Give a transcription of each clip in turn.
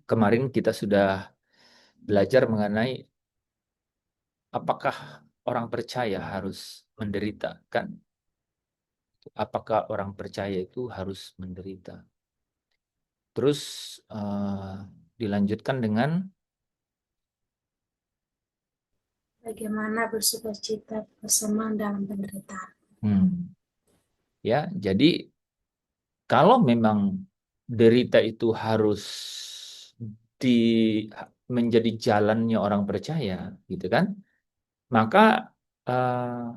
Kemarin kita sudah belajar mengenai apakah orang percaya harus menderita, kan? Apakah orang percaya itu harus menderita? Terus dilanjutkan dengan Bagaimana bersukacita bersama dalam penderitaan. ya, jadi kalau memang derita itu harus di menjadi jalannya orang percaya, gitu kan? Maka eh,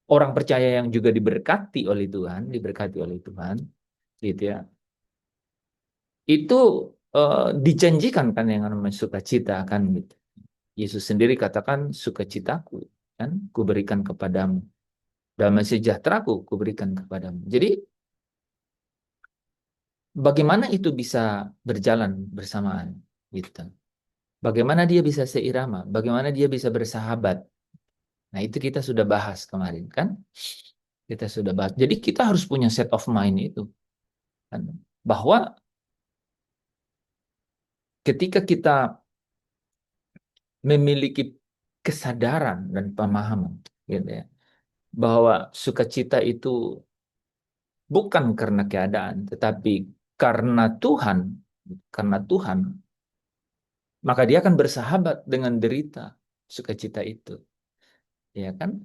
orang percaya yang juga diberkati oleh Tuhan, gitu ya. Itu dijanjikan kan yang namanya sukacita kan gitu. Yesus sendiri katakan sukacitaku kan kuberikan kepadamu, damai sejahteraku kuberikan kepadamu. Jadi bagaimana itu bisa berjalan bersamaan gitu. Bagaimana dia bisa seirama, bagaimana dia bisa bersahabat. Nah, itu kita sudah bahas kemarin kan? Kita sudah bahas. Jadi kita harus punya set of mind itu kan bahwa ketika kita memiliki kesadaran dan pemahaman gitu ya bahwa sukacita itu bukan karena keadaan tetapi karena Tuhan, karena Tuhan, maka dia akan bersahabat dengan derita sukacita itu, ya kan,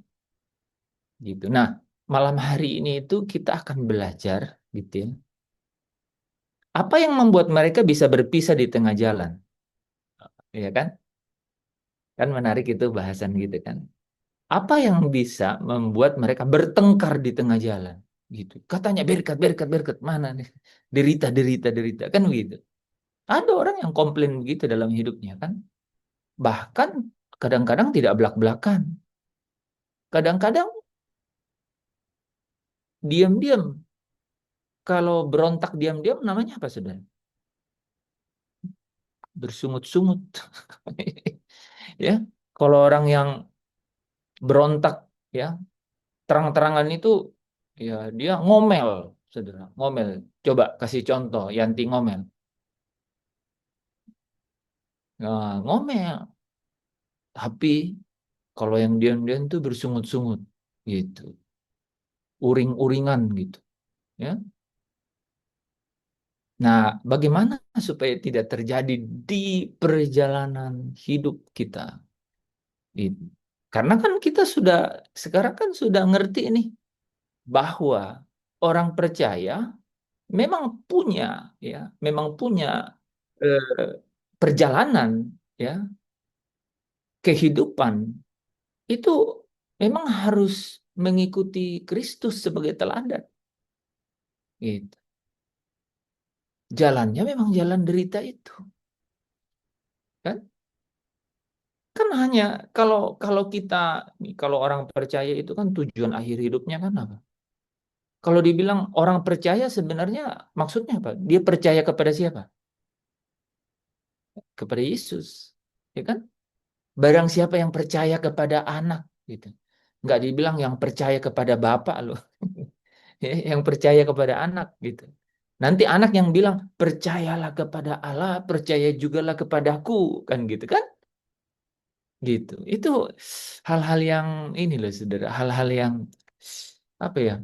gitu. Nah, malam hari ini itu kita akan belajar gitu ya, apa yang membuat mereka bisa berpisah di tengah jalan, ya kan, kan menarik itu bahasan gitu kan. Apa yang bisa membuat mereka bertengkar di tengah jalan? Gitu. Katanya berkat, berkat, berkat. Mana nih? Derita, derita, derita. Kan begitu. Ada orang yang komplain begitu dalam hidupnya kan. Bahkan kadang-kadang tidak belak-belakan. Kadang-kadang diam-diam. Kalau berontak diam-diam namanya apa sudah? Bersungut-sungut. Ya. Kalau orang yang berontak ya terang-terangan itu ya dia ngomel, saudara, ngomel. Coba kasih contoh, Yanti ngomel. Nah, ngomel. Tapi kalau yang diam-diam tuh bersungut-sungut gitu, uring-uringan gitu, ya. Nah, bagaimana supaya tidak terjadi di perjalanan hidup kita? Gitu. Karena kan kita sudah sekarang kan sudah ngerti nih bahwa orang percaya memang punya ya, memang punya eh, perjalanan ya, kehidupan itu memang harus mengikuti Kristus sebagai teladan. Gitu. Jalannya memang jalan derita itu, kan? Kan hanya kalau kalau kita kalau orang percaya itu kan tujuan akhir hidupnya kan apa? Kalau dibilang orang percaya sebenarnya maksudnya apa? Dia percaya kepada siapa? Kepada Yesus, ya kan? Barang siapa yang percaya kepada anak, gitu. Nggak dibilang yang percaya kepada bapak loh, yang percaya kepada anak, gitu. Nanti anak yang bilang percayalah kepada Allah, percaya jugalah kepadaku, kan gitu kan? Gitu. Itu hal-hal yang ini loh, saudara, hal-hal yang apa ya?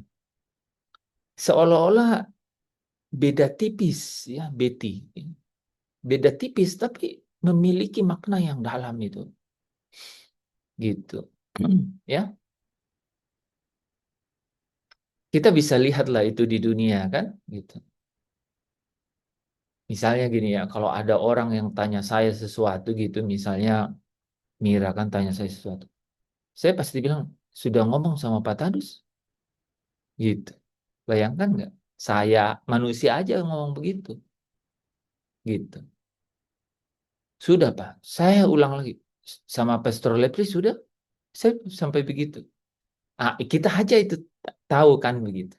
Seolah-olah beda tipis, ya, Betty. Beda tipis tapi memiliki makna yang dalam itu, gitu. Ya, kita bisa lihatlah itu di dunia kan, gitu. Misalnya gini ya, kalau ada orang yang tanya saya sesuatu gitu, misalnya Mira kan tanya saya sesuatu, saya pasti bilang sudah ngomong sama Pak Tadus, gitu. Bayangkan nggak? Saya manusia aja ngomong begitu, gitu. Sudah Pak, saya ulang lagi sama Pastor Lepri sudah, saya sampai begitu. Ah, kita aja itu tahu kan begitu.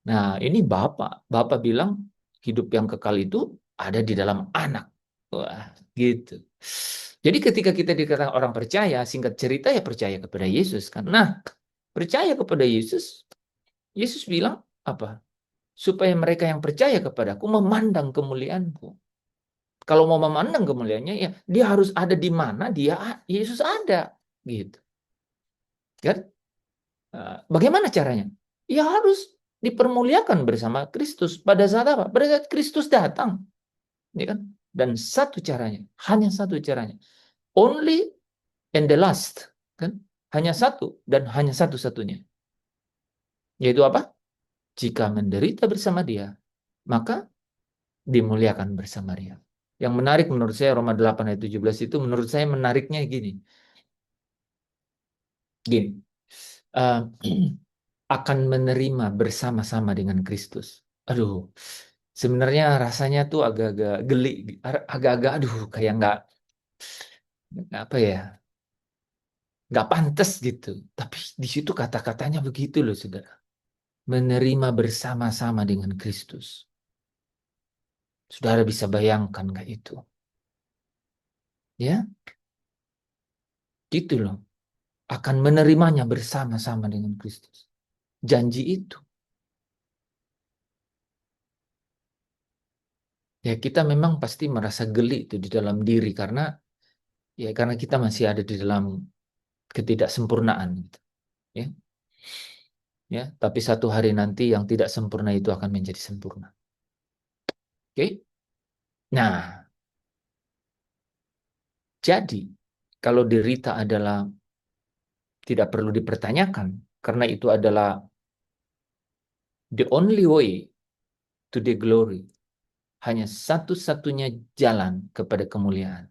Nah, ini Bapak bilang hidup yang kekal itu ada di dalam anak. Wah, gitu. Jadi ketika kita dikatakan orang percaya, singkat cerita ya percaya kepada Yesus kan. Nah, percaya kepada Yesus, Yesus bilang apa? supaya mereka yang percaya kepadaku memandang kemuliaanku. Kalau mau memandang kemuliaannya, ya dia harus ada di mana Yesus ada, gitu. Kan? Bagaimana caranya? Ya harus dipermuliakan bersama Kristus. Pada saat apa? Pada saat Kristus datang, ya kan? Dan satu caranya, hanya satu caranya. Only and the last, kan? Hanya satu dan hanya satu-satunya. Yaitu apa? Jika menderita bersama dia, maka dimuliakan bersama dia. Yang menarik menurut saya Roma 8 ayat 17 itu menurut saya menariknya gini. Gini. Uh, akan menerima bersama-sama dengan Kristus. Aduh, sebenarnya rasanya tuh agak-agak geli, agak-agak aduh kayak nggak apa ya, nggak pantas gitu. Tapi di situ kata-katanya begitu loh, saudara. Menerima bersama-sama dengan Kristus. Saudara bisa bayangkan nggak itu? Ya, gitu loh. Akan menerimanya bersama-sama dengan Kristus. Janji itu. Ya kita memang pasti merasa geli itu di dalam diri karena kita masih ada di dalam ketidaksempurnaan gitu. Ya. Ya, tapi satu hari nanti yang tidak sempurna itu akan menjadi sempurna. Oke? Nah, jadi kalau derita adalah tidak perlu dipertanyakan karena itu adalah the only way to the glory. Hanya satu-satunya jalan kepada kemuliaan.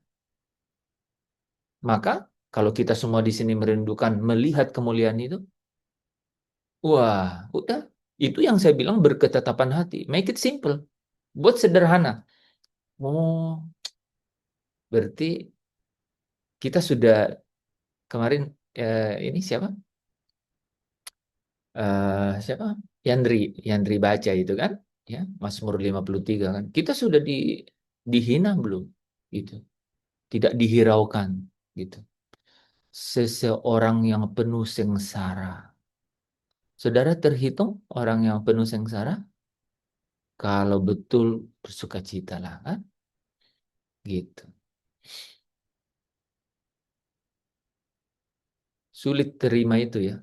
Maka kalau kita semua di sini merindukan melihat kemuliaan itu, wah, udah. Itu yang saya bilang berketetapan hati. Make it simple. Buat sederhana. Oh, berarti kita sudah kemarin ini siapa? Siapa? Yandri, Yandri baca itu kan, ya, Mazmur 53 kan. Kita sudah dihina belum? Gitu. Tidak dihiraukan gitu. Seseorang yang penuh sengsara. Saudara terhitung orang yang penuh sengsara? Kalau betul bersukacitalah kan? Gitu. Sulit terima itu ya.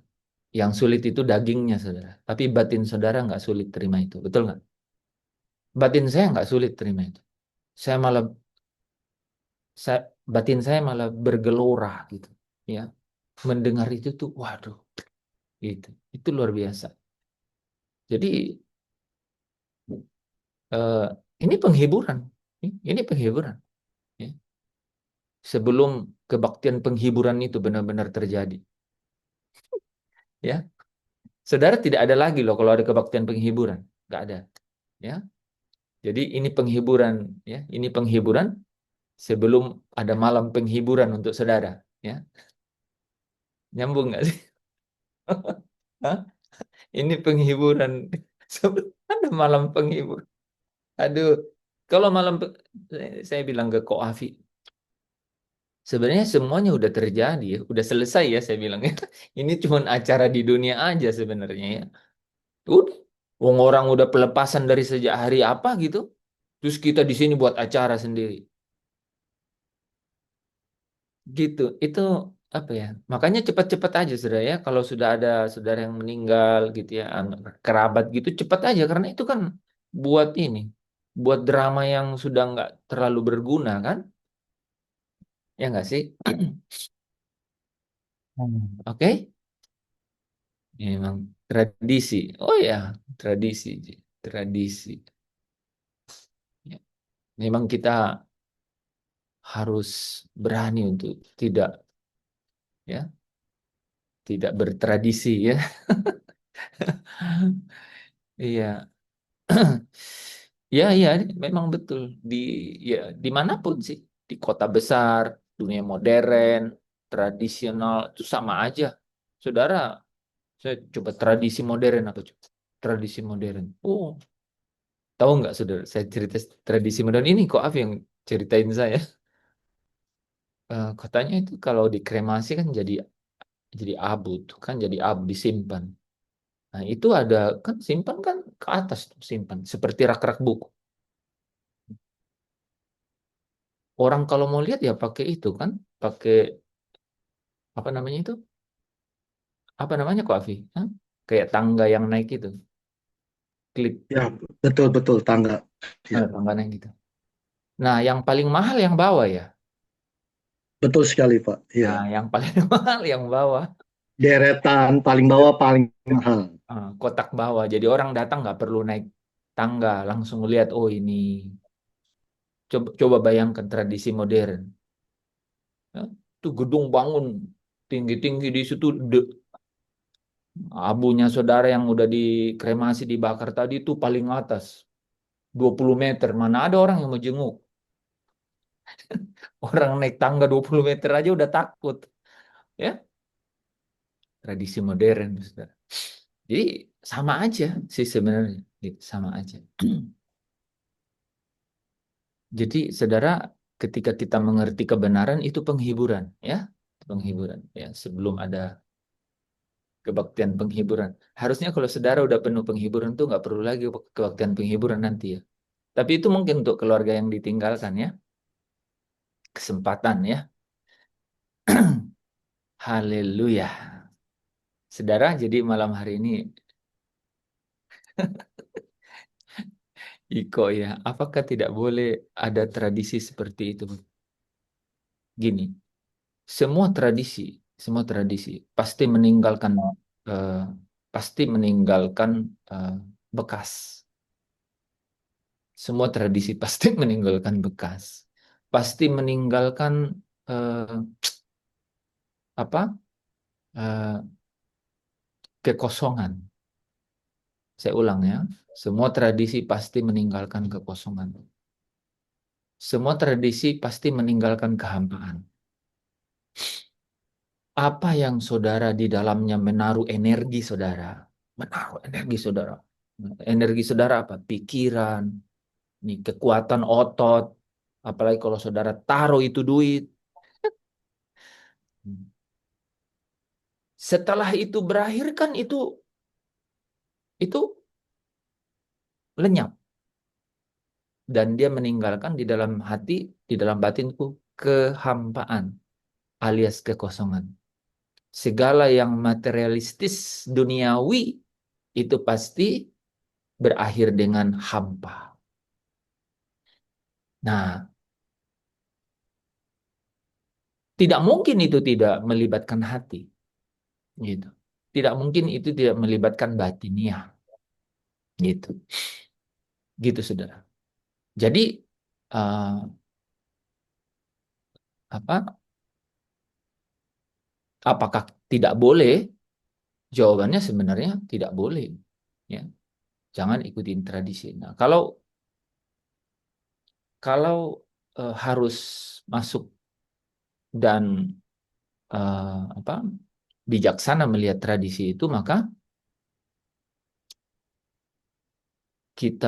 Yang sulit itu dagingnya, saudara. Tapi batin saudara nggak sulit terima itu. Betul nggak? Batin saya nggak sulit terima itu. Saya malah, saya, batin saya malah bergelora gitu. Ya, mendengar itu tuh, waduh, gitu. Itu luar biasa. Jadi eh, ini penghiburan. Ini penghiburan. Ya. Sebelum kebaktian penghiburan itu benar-benar terjadi. Ya, saudara tidak ada lagi loh kalau ada kebaktian penghiburan. Nggak ada. Ya, jadi ini penghiburan. Ya, ini penghiburan sebelum ada malam penghiburan untuk saudara. Ya, nyambung nggak sih? Hah? Ini penghiburan sebelum ada malam penghibur. Aduh, kalau saya bilang ke Ko Afi, sebenarnya semuanya udah terjadi ya, udah selesai ya saya bilang ya. Ini cuma acara di dunia aja sebenarnya ya. Udah, wong orang udah pelepasan dari sejak hari apa gitu. Terus kita di sini buat acara sendiri. Gitu. Itu apa ya? Makanya cepat-cepat aja saudara ya. Kalau sudah ada saudara yang meninggal gitu ya, kerabat gitu, cepat aja karena itu kan buat ini, buat drama yang sudah nggak terlalu berguna kan? Ya nggak sih? Oke? Ini memang tradisi. Oh ya, tradisi, tradisi. Ya. Memang kita harus berani untuk ya, tidak bertradisi ya. Iya. Ya, ya, memang betul di ya dimanapun sih, di kota besar, dunia modern, tradisional itu sama aja. Saudara, saya coba tradisi modern apa coba? Tradisi modern. Oh, tahu nggak saudara? Saya cerita tradisi modern ini kok Af yang ceritain saya. Katanya itu kalau dikremasi kan jadi abu tuh kan jadi abu disimpan. Nah, itu ada kan simpan kan ke atas tuh, simpan seperti rak-rak buku. Orang kalau mau lihat ya pakai itu kan, pakai apa namanya itu? Apa namanya kok Afi? Hah? Kayak tangga yang naik itu, klip Ya, betul betul tangga. Ya, tangga naik gitu. Nah, yang paling mahal yang bawah ya. betul sekali Pak. Nah, Ya, yang paling mahal yang bawah. deretan paling bawah paling mahal. Kotak bawah. Jadi orang datang nggak perlu naik tangga, langsung lihat, oh ini. Coba, coba bayangkan tradisi modern. Ya, tuh gedung bangun tinggi-tinggi di situ, abunya saudara yang udah dikremasi, dibakar tadi itu paling atas, 20 meter. Mana ada orang yang mau jenguk. Orang naik tangga 20 meter aja udah takut. Ya, tradisi modern, saudara. Jadi sama aja sih sebenarnya. Gitu, sama aja. Jadi, saudara, ketika kita mengerti kebenaran itu penghiburan, ya, penghiburan. Ya, sebelum ada kebaktian penghiburan. Harusnya kalau saudara udah penuh penghiburan tuh nggak perlu lagi kebaktian penghiburan nanti ya. Tapi itu mungkin untuk keluarga yang ditinggalkan ya, kesempatan ya. Haleluya. Saudara, jadi malam hari ini, Iko ya, apakah tidak boleh ada tradisi seperti itu? Gini, semua tradisi, semua tradisi pasti meninggalkan eh, pasti meninggalkan eh, bekas. Semua tradisi pasti meninggalkan bekas. Pasti meninggalkan eh, apa? eh, kekosongan. Saya ulang ya. Semua tradisi pasti meninggalkan kekosongan. Semua tradisi pasti meninggalkan kehampaan. Apa yang saudara di dalamnya menaruh energi saudara? Menaruh energi saudara. Energi saudara apa? Pikiran, nih, kekuatan otot. Apalagi kalau saudara taruh itu duit. Setelah itu berakhir kan itu lenyap dan dia meninggalkan di dalam hati, di dalam batinku kehampaan alias kekosongan. Segala yang materialistis duniawi itu pasti berakhir dengan hampa. Nah, tidak mungkin itu tidak melibatkan hati, gitu. Tidak mungkin itu tidak melibatkan batiniah, gitu. Gitu, saudara. Jadi eh, apa? Apakah tidak boleh? Jawabannya sebenarnya tidak boleh. Ya, jangan ikutin tradisi. Nah, kalau kalau harus masuk dan apa bijaksana melihat tradisi itu, maka kita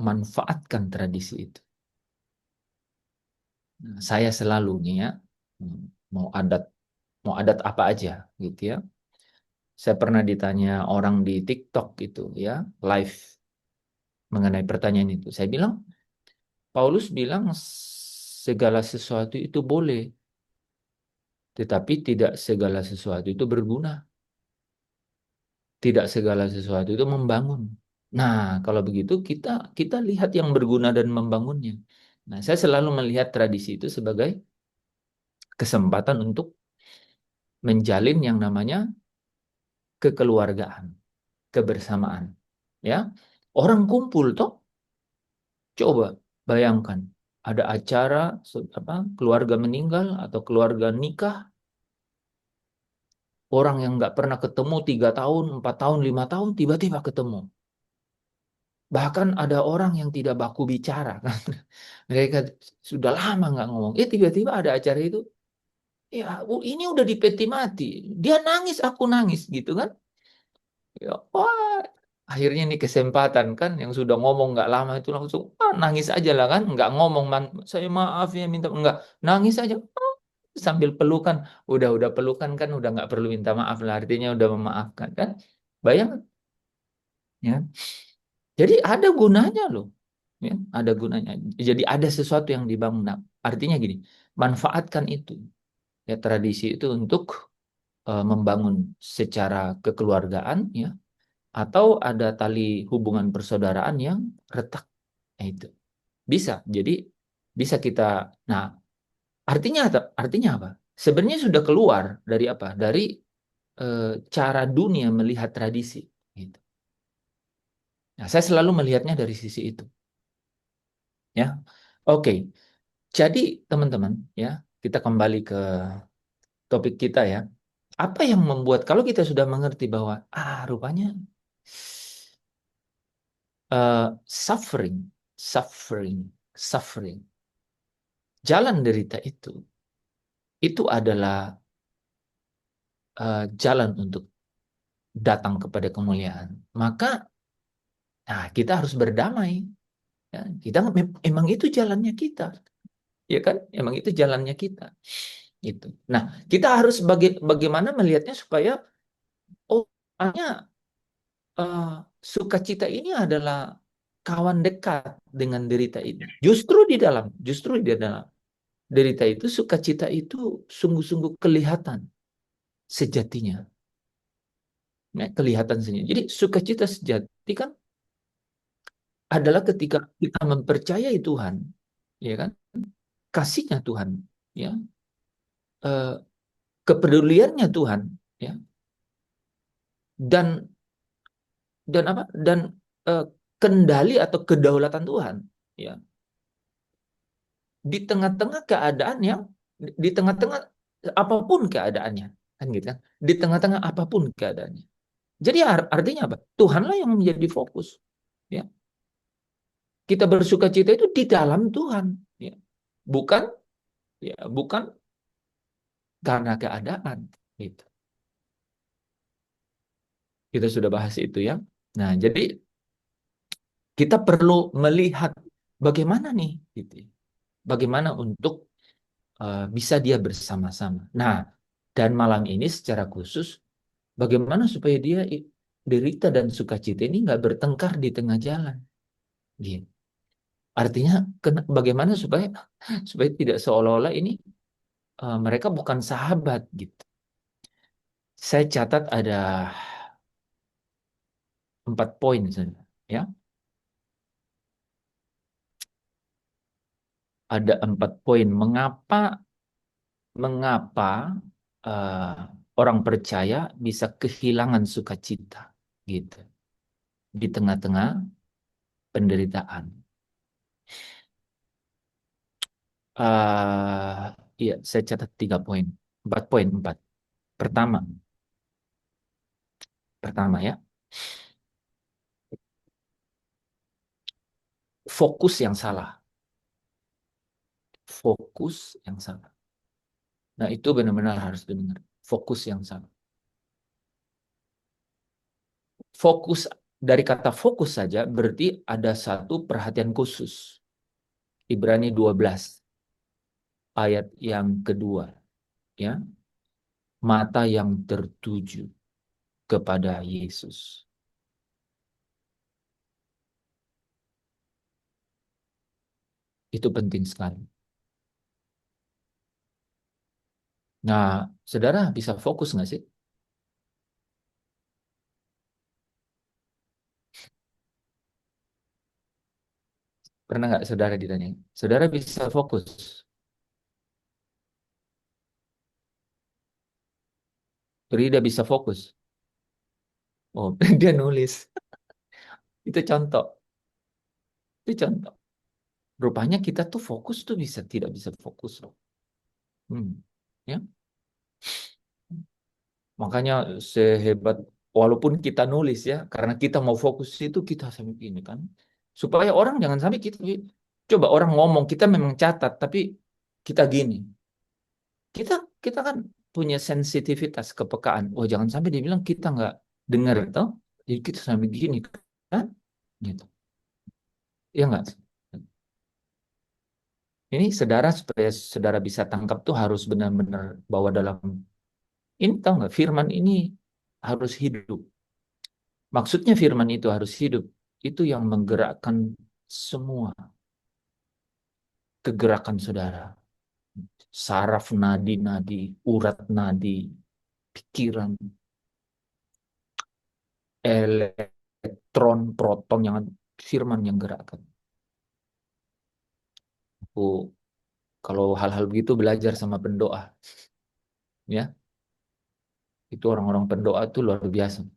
manfaatkan tradisi itu. Nah, saya selalu nih ya, hmm, mau adat apa aja gitu ya. Saya pernah ditanya orang di TikTok gitu ya, live mengenai pertanyaan itu. Saya bilang, Paulus bilang segala sesuatu itu boleh, tetapi tidak segala sesuatu itu berguna. Tidak segala sesuatu itu membangun. Nah, kalau begitu kita kita lihat yang berguna dan membangunnya. Nah, saya selalu melihat tradisi itu sebagai kesempatan untuk menjalin yang namanya kekeluargaan, kebersamaan. Ya, orang kumpul toh. Coba bayangkan ada acara apa keluarga meninggal atau keluarga nikah, orang yang nggak pernah ketemu 3 tahun, 4 tahun, 5 tahun tiba-tiba ketemu. Bahkan ada orang yang tidak baku bicara kan. Mereka sudah lama nggak ngomong. Tiba-tiba ada acara itu. Ya, ini udah di peti mati. Dia nangis, aku nangis gitu kan. Ya, wah, akhirnya ini kesempatan kan yang sudah ngomong nggak lama itu langsung nangis aja lah kan. Nggak ngomong, saya maaf ya minta nggak nangis aja. Sambil pelukan, udah pelukan kan udah nggak perlu minta maaf lah artinya udah memaafkan kan. Bayangkan, ya. Jadi ada gunanya loh, ya, ada gunanya. Jadi ada sesuatu yang dibangun. Nah, artinya gini, manfaatkan itu, ya, tradisi itu untuk membangun secara kekeluargaan, ya, atau ada tali hubungan persaudaraan yang retak. Nah, itu bisa. Jadi bisa kita. Nah, artinya apa? Sebenarnya sudah keluar dari apa? Dari cara dunia melihat tradisi. Gitu. Nah, saya selalu melihatnya dari sisi itu. Ya, oke. Jadi teman-teman, ya, kita kembali ke topik kita ya. Apa yang membuat kalau kita sudah mengerti bahwa rupanya suffering, suffering, suffering, jalan derita itu adalah jalan untuk datang kepada kemuliaan. Maka, nah, kita harus berdamai. Ya, kita emang itu jalannya kita, ya kan? Emang itu jalannya kita. Itu. Nah, kita harus bagaimana melihatnya supaya oh, hanya eh, sukacita ini adalah kawan dekat dengan derita itu. Justru di dalam derita itu, sukacita itu sungguh-sungguh kelihatan sejatinya. Ya, kelihatan sendiri. Jadi sukacita sejati kan adalah ketika kita mempercayai Tuhan, ya kan? Kasihnya Tuhan, ya, eh, kepeduliannya Tuhan, ya, dan apa? Dan eh, kendali atau kedaulatan Tuhan, ya, di tengah-tengah keadaan yang di tengah-tengah apapun keadaannya, kan gitu kan? Di tengah-tengah apapun keadaannya. Jadi artinya apa? Tuhanlah yang menjadi fokus, ya. Kita bersuka cita itu di dalam Tuhan, ya. Bukan, ya, bukan karena keadaan, gitu. Kita sudah bahas itu ya. Nah, jadi kita perlu melihat bagaimana nih, gitu. Bagaimana untuk bisa dia bersama-sama. Nah, dan malam ini secara khusus, bagaimana supaya dia derita dan sukacita ini nggak bertengkar di tengah jalan. Gitu. Artinya, bagaimana supaya tidak seolah-olah ini mereka bukan sahabat gitu. Saya catat ada 4 poin saja, ya. Ada 4 poin. Mengapa eh, orang percaya bisa kehilangan sukacita, gitu, di tengah-tengah penderitaan. Iya, saya catat 3 poin, 4 poin, 4. Pertama, ya, fokus yang salah, fokus yang salah. Nah, itu benar-benar harus didengar. Fokus yang salah. Fokus, dari kata fokus saja berarti ada satu perhatian khusus. Ibrani 12 ayat yang kedua, ya. Mata yang tertuju kepada Yesus. Itu penting sekali. Nah, saudara bisa fokus nggak sih? Pernah nggak saudara ditanya? Saudara bisa fokus? Rida bisa fokus? Oh, dia nulis. Itu contoh. Itu contoh. Rupanya kita tuh fokus tuh tidak bisa fokus loh. Ya. Makanya sehebat walaupun kita nulis ya, karena kita mau fokus itu kita sampai gini kan. Supaya orang jangan sampai kita coba orang ngomong kita memang catat tapi kita gini. Kita kita kan punya sensitivitas kepekaan. Oh, jangan sampai dia bilang kita nggak dengar toh. Jadi kita sampai gini kan gitu. Ya nggak? Ini saudara supaya saudara bisa tangkap tuh harus benar-benar bawa dalam ini tahu nggak firman ini harus hidup. Maksudnya firman itu harus hidup. Itu yang menggerakkan semua kegerakan saudara. Saraf nadi-nadi, urat nadi, pikiran, elektron, proton yang firman yang gerakkan. Aku kalau hal-hal begitu belajar sama pendoa, ya. Itu orang-orang pendoa itu luar biasa.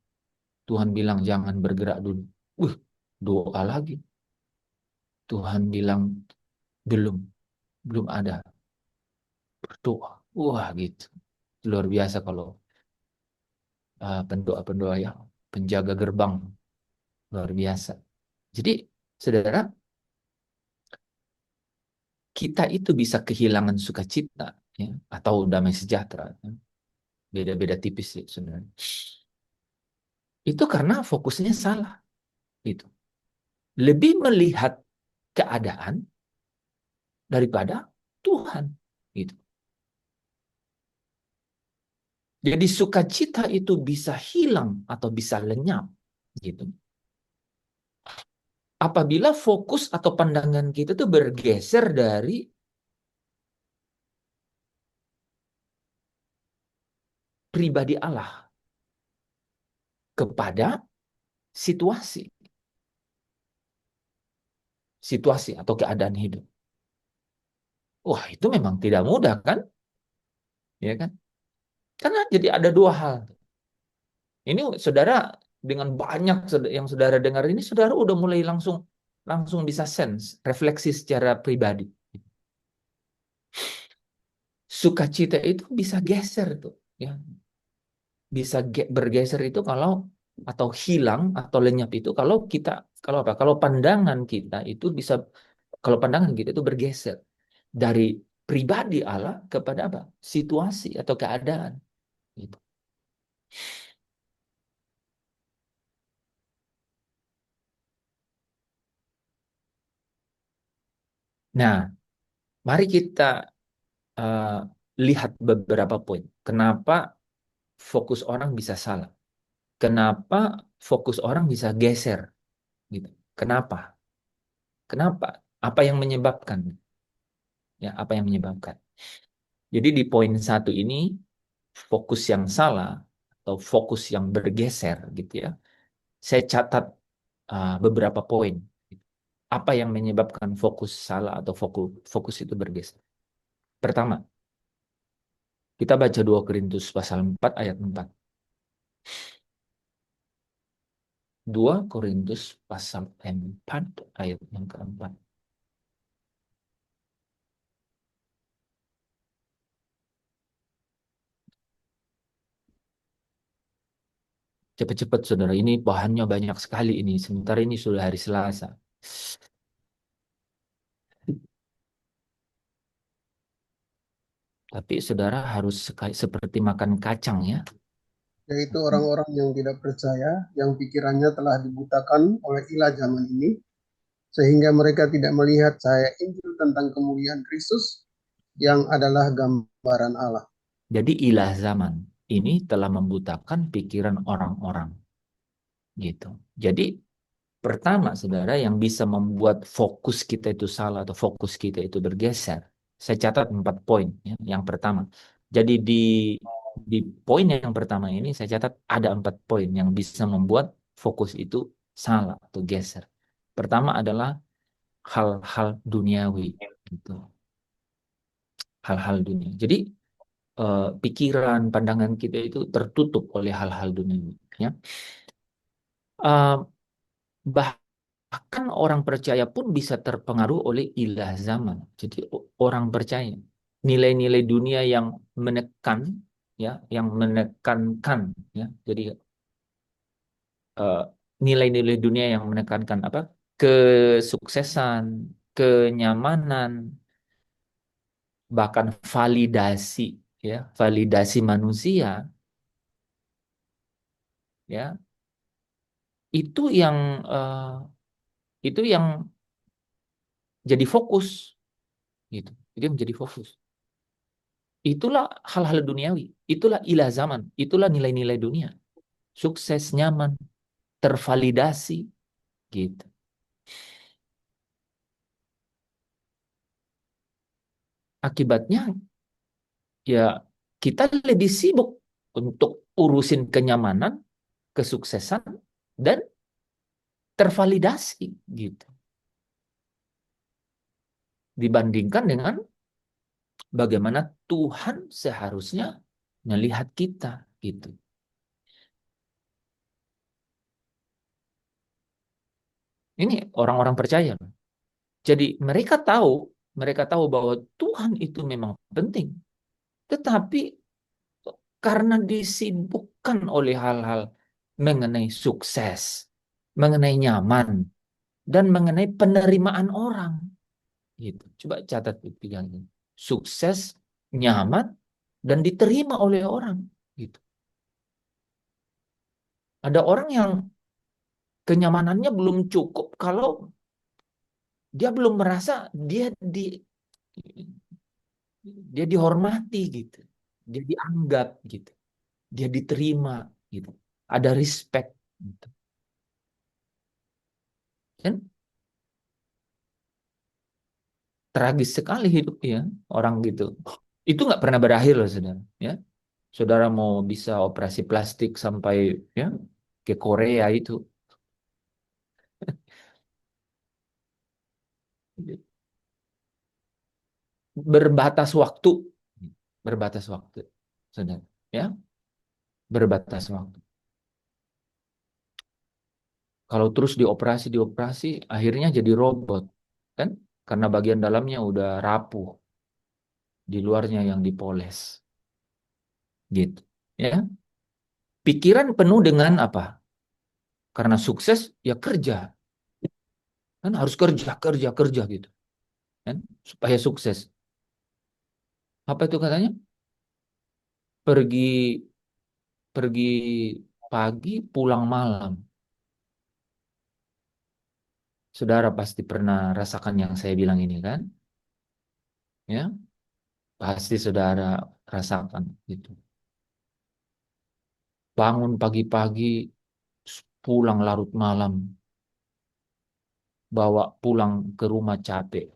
Tuhan bilang jangan bergerak dulu. Doa lagi. Tuhan bilang belum, belum ada. Berdoa. Wah gitu. Luar biasa kalau pendoa-pendoa ya, penjaga gerbang. Luar biasa. Jadi, saudara, kita itu bisa kehilangan sukacita, ya, atau damai sejahtera. Ya. Beda-beda tipis sih sebenarnya. Itu karena fokusnya salah. Itu. Lebih melihat keadaan daripada Tuhan. Gitu. Jadi sukacita itu bisa hilang atau bisa lenyap. Gitu. Apabila fokus atau pandangan kita itu bergeser dari pribadi Allah kepada situasi. Situasi atau keadaan hidup. Wah, itu memang tidak mudah kan? Ya kan? Karena jadi ada dua hal. Ini saudara dengan banyak yang saudara dengar ini, saudara udah mulai langsung bisa sense, refleksi secara pribadi. Sukacita itu bisa geser tuh, ya. Bisa bergeser itu kalau atau hilang atau lenyap itu kalau kita kalau apa? Kalau pandangan kita itu bisa kalau pandangan kita itu bergeser dari pribadi Allah kepada apa? Situasi atau keadaan. Gitu. Nah, mari kita uh, lihat beberapa poin. Kenapa fokus orang bisa salah? Kenapa fokus orang bisa geser? Gitu. Kenapa? Kenapa? Apa yang menyebabkan? Ya, apa yang menyebabkan? Jadi di poin satu ini fokus yang salah atau fokus yang bergeser, gitu ya. Saya catat beberapa poin. Apa yang menyebabkan fokus salah atau fokus itu bergeser? Pertama, kita baca 2 Korintus pasal 4 ayat 4. 2 Korintus pasal 4 ayat yang keempat. Cepat-cepat saudara, ini bahannya banyak sekali ini. Sementara ini sudah hari Selasa. Tapi saudara harus seperti makan kacang ya. Yaitu orang-orang yang tidak percaya, yang pikirannya telah dibutakan oleh ilah zaman ini, sehingga mereka tidak melihat cahaya Injil tentang kemuliaan Kristus yang adalah gambaran Allah. Jadi ilah zaman ini telah membutakan pikiran orang-orang. Gitu. Jadi pertama saudara yang bisa membuat fokus kita itu salah atau fokus kita itu bergeser. Saya catat 4 poin ya. Yang pertama. Jadi di poin yang pertama ini saya catat ada 4 poin yang bisa membuat fokus itu salah atau geser. Pertama adalah hal-hal duniawi gitu. Hal-hal dunia. Jadi pikiran, pandangan kita itu tertutup oleh hal-hal duniawi ya. Bahkan orang percaya pun bisa terpengaruh oleh ilah zaman. Jadi orang percaya nilai-nilai dunia yang menekan ya, yang menekankan ya. Jadi eh, nilai-nilai dunia yang menekankan apa? Kesuksesan, kenyamanan, bahkan validasi ya, validasi manusia ya. Itu yang eh, itu yang jadi fokus gitu. Itu yang menjadi fokus. Itulah hal-hal duniawi, itulah ilah zaman, itulah nilai-nilai dunia. Sukses, nyaman, tervalidasi gitu. Akibatnya ya kita lebih sibuk untuk urusin kenyamanan, kesuksesan, dan tervalidasi gitu. Dibandingkan dengan bagaimana Tuhan seharusnya melihat kita gitu. Ini orang-orang percaya. Jadi mereka tahu bahwa Tuhan itu memang penting. Tetapi karena disibukkan oleh hal-hal mengenai sukses, mengenai nyaman, dan mengenai penerimaan orang. Gitu. Coba catat itu yang ini. Sukses, nyaman, dan diterima oleh orang. Gitu. Ada orang yang kenyamanannya belum cukup kalau dia belum merasa dia dihormati gitu, dia dianggap gitu, dia diterima gitu, ada respect gitu. Kan tragis sekali hidup ya orang gitu. Itu nggak pernah berakhir loh saudara. Ya, saudara mau bisa operasi plastik sampai ya ke Korea itu berbatas waktu, berbatas waktu, saudara. Ya, berbatas waktu. Kalau terus dioperasi, akhirnya jadi robot, kan? Karena bagian dalamnya udah rapuh, di luarnya yang dipoles, gitu. Ya, pikiran penuh dengan apa? Karena sukses, ya kerja, kan harus kerja, kerja, kerja gitu, kan? Supaya sukses. Apa itu katanya? Pergi, pergi pagi, pulang malam. Saudara pasti pernah rasakan yang saya bilang ini, kan? Ya, pasti saudara rasakan gitu. Bangun pagi-pagi, pulang larut malam, bawa pulang ke rumah capek,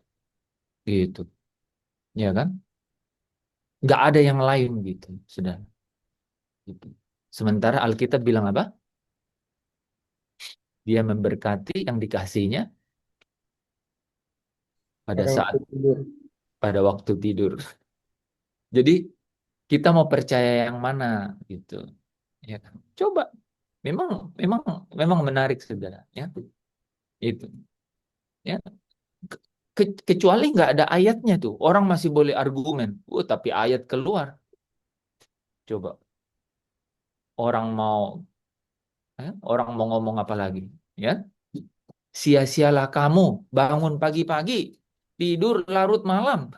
gitu, ya kan? Nggak ada yang lain gitu, sudah. Gitu. Sementara Alkitab bilang apa? Dia memberkati yang dikasihnya pada pada waktu saat tidur. pada waktu tidur. Jadi kita mau percaya yang mana, gitu, ya kan? Coba, memang memang memang menarik, saudara, ya itu, ya. Kecuali nggak ada ayatnya tuh, orang masih boleh argumen. Tapi ayat keluar, coba orang orang mau ngomong apa lagi, ya? Sia-sialah kamu bangun pagi-pagi, tidur larut malam,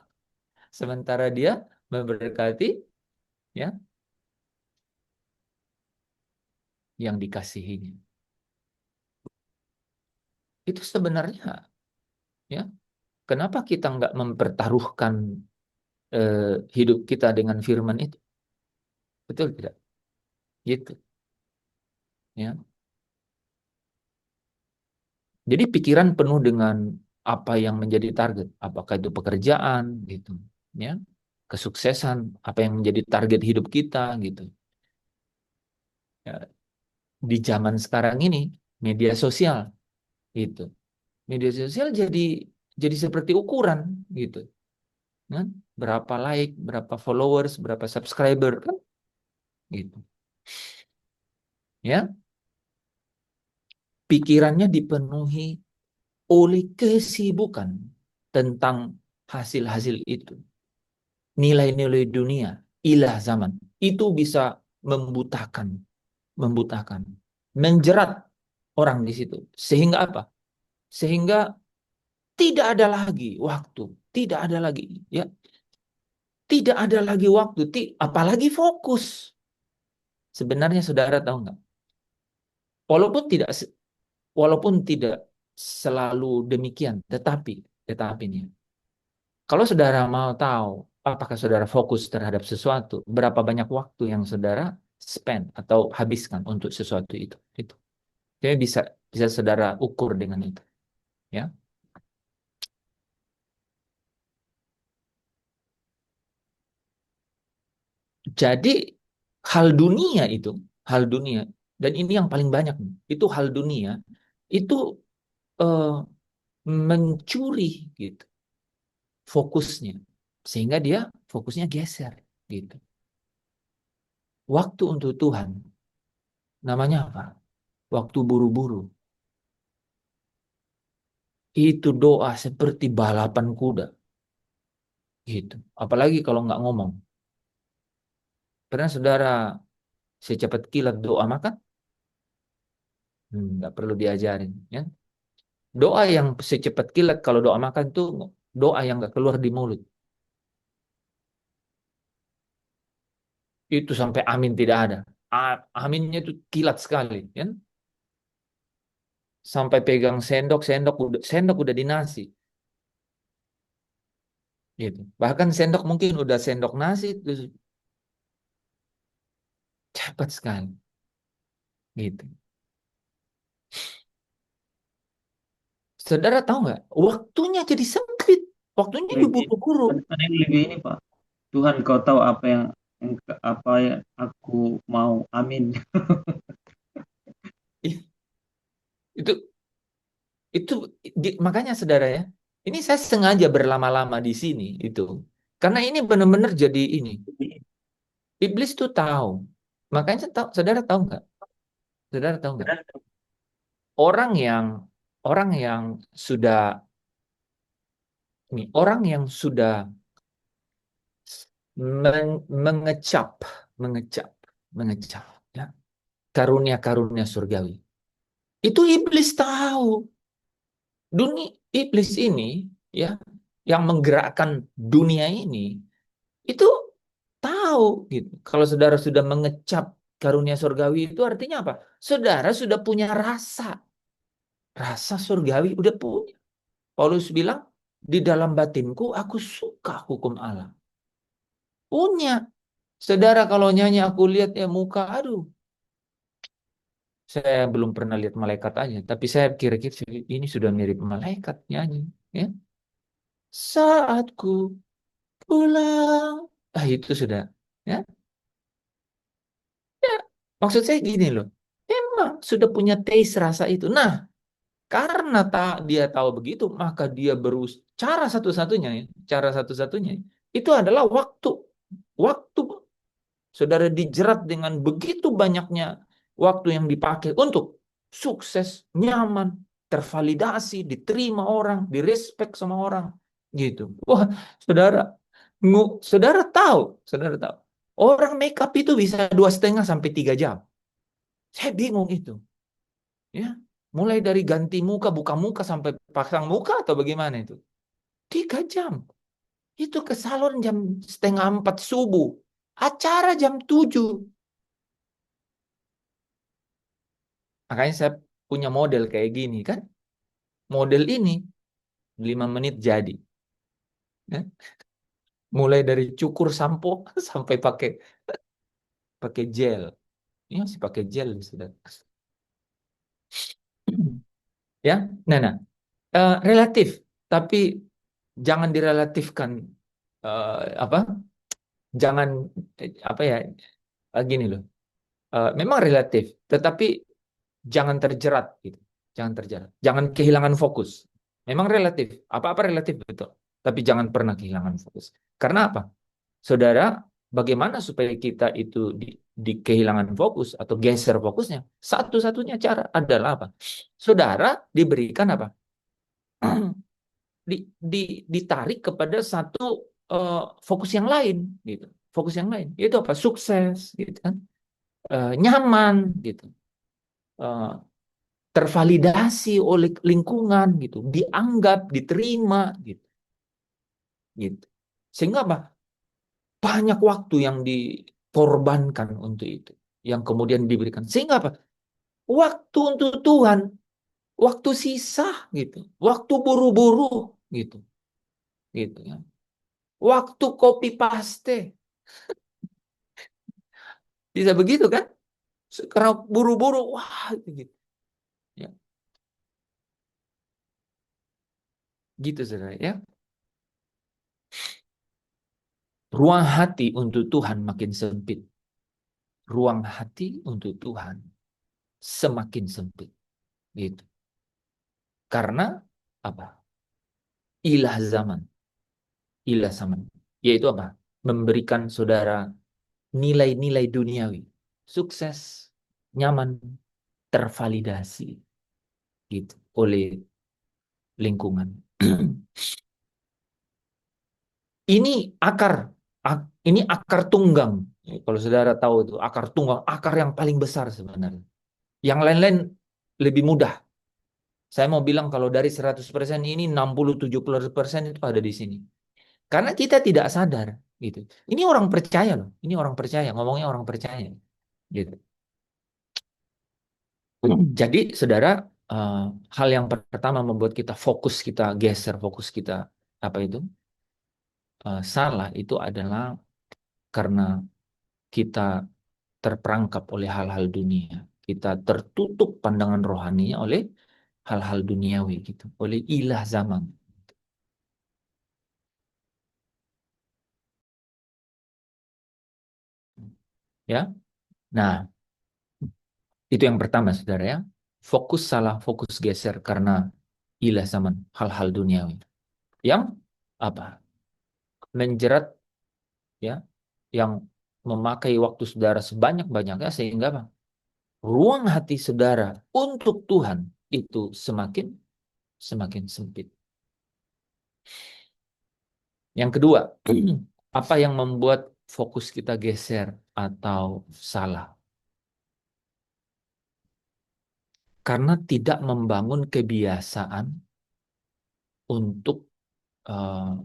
sementara dia memberkati ya yang dikasihinya. Itu sebenarnya ya, kenapa kita nggak mempertaruhkan hidup kita dengan firman itu? Betul tidak? Gitu, ya. Jadi pikiran penuh dengan apa yang menjadi target, apakah itu pekerjaan gitu, ya, kesuksesan, apa yang menjadi target hidup kita gitu. Ya, di zaman sekarang ini media sosial gitu. Media sosial jadi seperti ukuran gitu, kan? Berapa like, berapa followers, berapa subscriber kan gitu. Ya, pikirannya dipenuhi oleh kesibukan tentang hasil-hasil itu. Nilai-nilai dunia, ilah zaman, itu bisa membutakan, membutakan, menjerat orang di situ. Sehingga apa? Sehingga tidak ada lagi waktu, tidak ada lagi, ya, tidak ada lagi waktu, apalagi fokus. Sebenarnya saudara tahu nggak? Walaupun tidak, walaupun tidak selalu demikian, tetapi nih, kalau saudara mau tahu apakah saudara fokus terhadap sesuatu, berapa banyak waktu yang saudara spend atau habiskan untuk sesuatu itu. Itu. Jadi bisa saudara ukur dengan itu, ya. Jadi hal dunia, dan ini yang paling banyak nih, itu hal dunia itu eh, mencuri gitu fokusnya, sehingga dia fokusnya geser gitu. Waktu untuk Tuhan namanya apa? Waktu buru-buru. Itu doa seperti balapan kuda gitu. Apalagi kalau nggak ngomong. Pernah saudara secepat kilat doa makan? Nggak perlu diajarin, ya. Doa yang secepat kilat kalau doa makan tuh doa yang nggak keluar di mulut. Itu sampai amin tidak ada. Aminnya itu kilat sekali, ya. Sampai pegang sendok udah di nasi, gitu. Bahkan sendok mungkin udah sendok nasi, terus cepat sekali, gitu. Saudara tahu nggak? Waktunya jadi sempit, waktunya Lebih, diburu-buru. ada yang lebih ini Pak. Tuhan kau tahu apa yang aku mau. Amin. Itu itu makanya saudara, ya. Ini saya sengaja berlama-lama di sini itu. Karena ini benar-benar jadi ini. Iblis tuh tahu. Makanya saudara tahu nggak? Saudara tahu nggak? Orang yang orang yang sudah orang yang sudah mengecap, mengecap, mengecap, ya, karunia-karunia surgawi. Itu iblis tahu. Dunia iblis ini, ya, yang menggerakkan dunia ini itu tahu gitu. Kalau saudara sudah mengecap karunia surgawi itu artinya apa? Saudara sudah punya rasa surgawi udah punya. Paulus bilang, di dalam batinku aku suka hukum Allah. Punya. Saudara kalau nyanyi aku lihat ya muka, aduh. Saya belum pernah lihat malaikat aja, tapi saya kira-kira ini sudah mirip malaikat nyanyi, ya. Saatku pulang. Itu sudah, ya. Ya, maksud saya gini loh. Emang sudah punya taste rasa itu. Nah, karena dia tahu begitu, maka dia cara satu-satunya, ya, cara satu-satunya itu adalah waktu. Waktu saudara dijerat dengan begitu banyaknya waktu yang dipakai untuk sukses, nyaman, tervalidasi, diterima orang, direspek sama orang, gitu. Wah, saudara, saudara tahu, orang make up itu bisa 2,5 sampai 3 jam. Saya bingung itu, ya. Mulai dari ganti muka, buka muka sampai pasang muka atau bagaimana itu? 3 jam. Itu ke salon jam 3:30 subuh. Acara jam 7. Makanya saya punya model kayak gini kan. Model ini 5 menit jadi. Ya. Mulai dari cukur sampo sampai pakai gel. Ini masih pakai gel sudah. Ya, nah, relatif, tapi jangan direlatifkan, apa? Jangan apa ya? Gini loh. Memang relatif, tetapi jangan terjerat gitu. Jangan terjerat. Jangan kehilangan fokus. Memang relatif. Apa-apa relatif betul. Tapi jangan pernah kehilangan fokus. Karena apa? Saudara, bagaimana supaya kita itu di kehilangan fokus atau geser fokusnya? Satu-satunya cara adalah apa? Saudara diberikan apa? Ditarik kepada satu fokus yang lain gitu. Fokus yang lain. Itu apa? Sukses gitu kan. Nyaman gitu. Tervalidasi oleh lingkungan gitu, dianggap, diterima gitu. Gitu. Sehingga apa? Banyak waktu yang dikorbankan untuk itu, yang kemudian diberikan. Sehingga apa? Waktu untuk Tuhan, waktu sisa gitu, waktu buru-buru gitu, gitu ya. Waktu copy paste, bisa begitu kan? Karena buru-buru, wah gitu. Gitu saudara ya. Ruang hati untuk Tuhan makin sempit. Ruang hati untuk Tuhan semakin sempit. Gitu. Karena apa? Ilah zaman. Ilah zaman. Yaitu apa? Memberikan saudara nilai-nilai duniawi. Sukses, nyaman, tervalidasi gitu oleh lingkungan. Ini akar, ini akar tunggang. Kalau saudara tahu itu akar tunggang, akar yang paling besar sebenarnya. Yang lain-lain lebih mudah. Saya mau bilang kalau dari 100% ini 60-70% itu ada di sini. Karena kita tidak sadar gitu. Ini orang percaya loh. Ini orang percaya, ngomongnya orang percaya gitu. Jadi saudara, hal yang pertama membuat kita fokus, kita geser fokus kita apa itu salah itu adalah karena kita terperangkap oleh hal-hal dunia. Kita tertutup pandangan rohaninya oleh hal-hal duniawi gitu, oleh ilah zaman. Ya. Nah, itu yang pertama saudara ya. Fokus salah, fokus geser karena ilah zaman, hal-hal duniawi. Yang apa? Menjerat ya, yang memakai waktu saudara sebanyak-banyaknya sehingga apa? Ruang hati saudara untuk Tuhan itu semakin sempit. Yang kedua, apa yang membuat fokus kita geser atau salah? Karena tidak membangun kebiasaan untuk eh,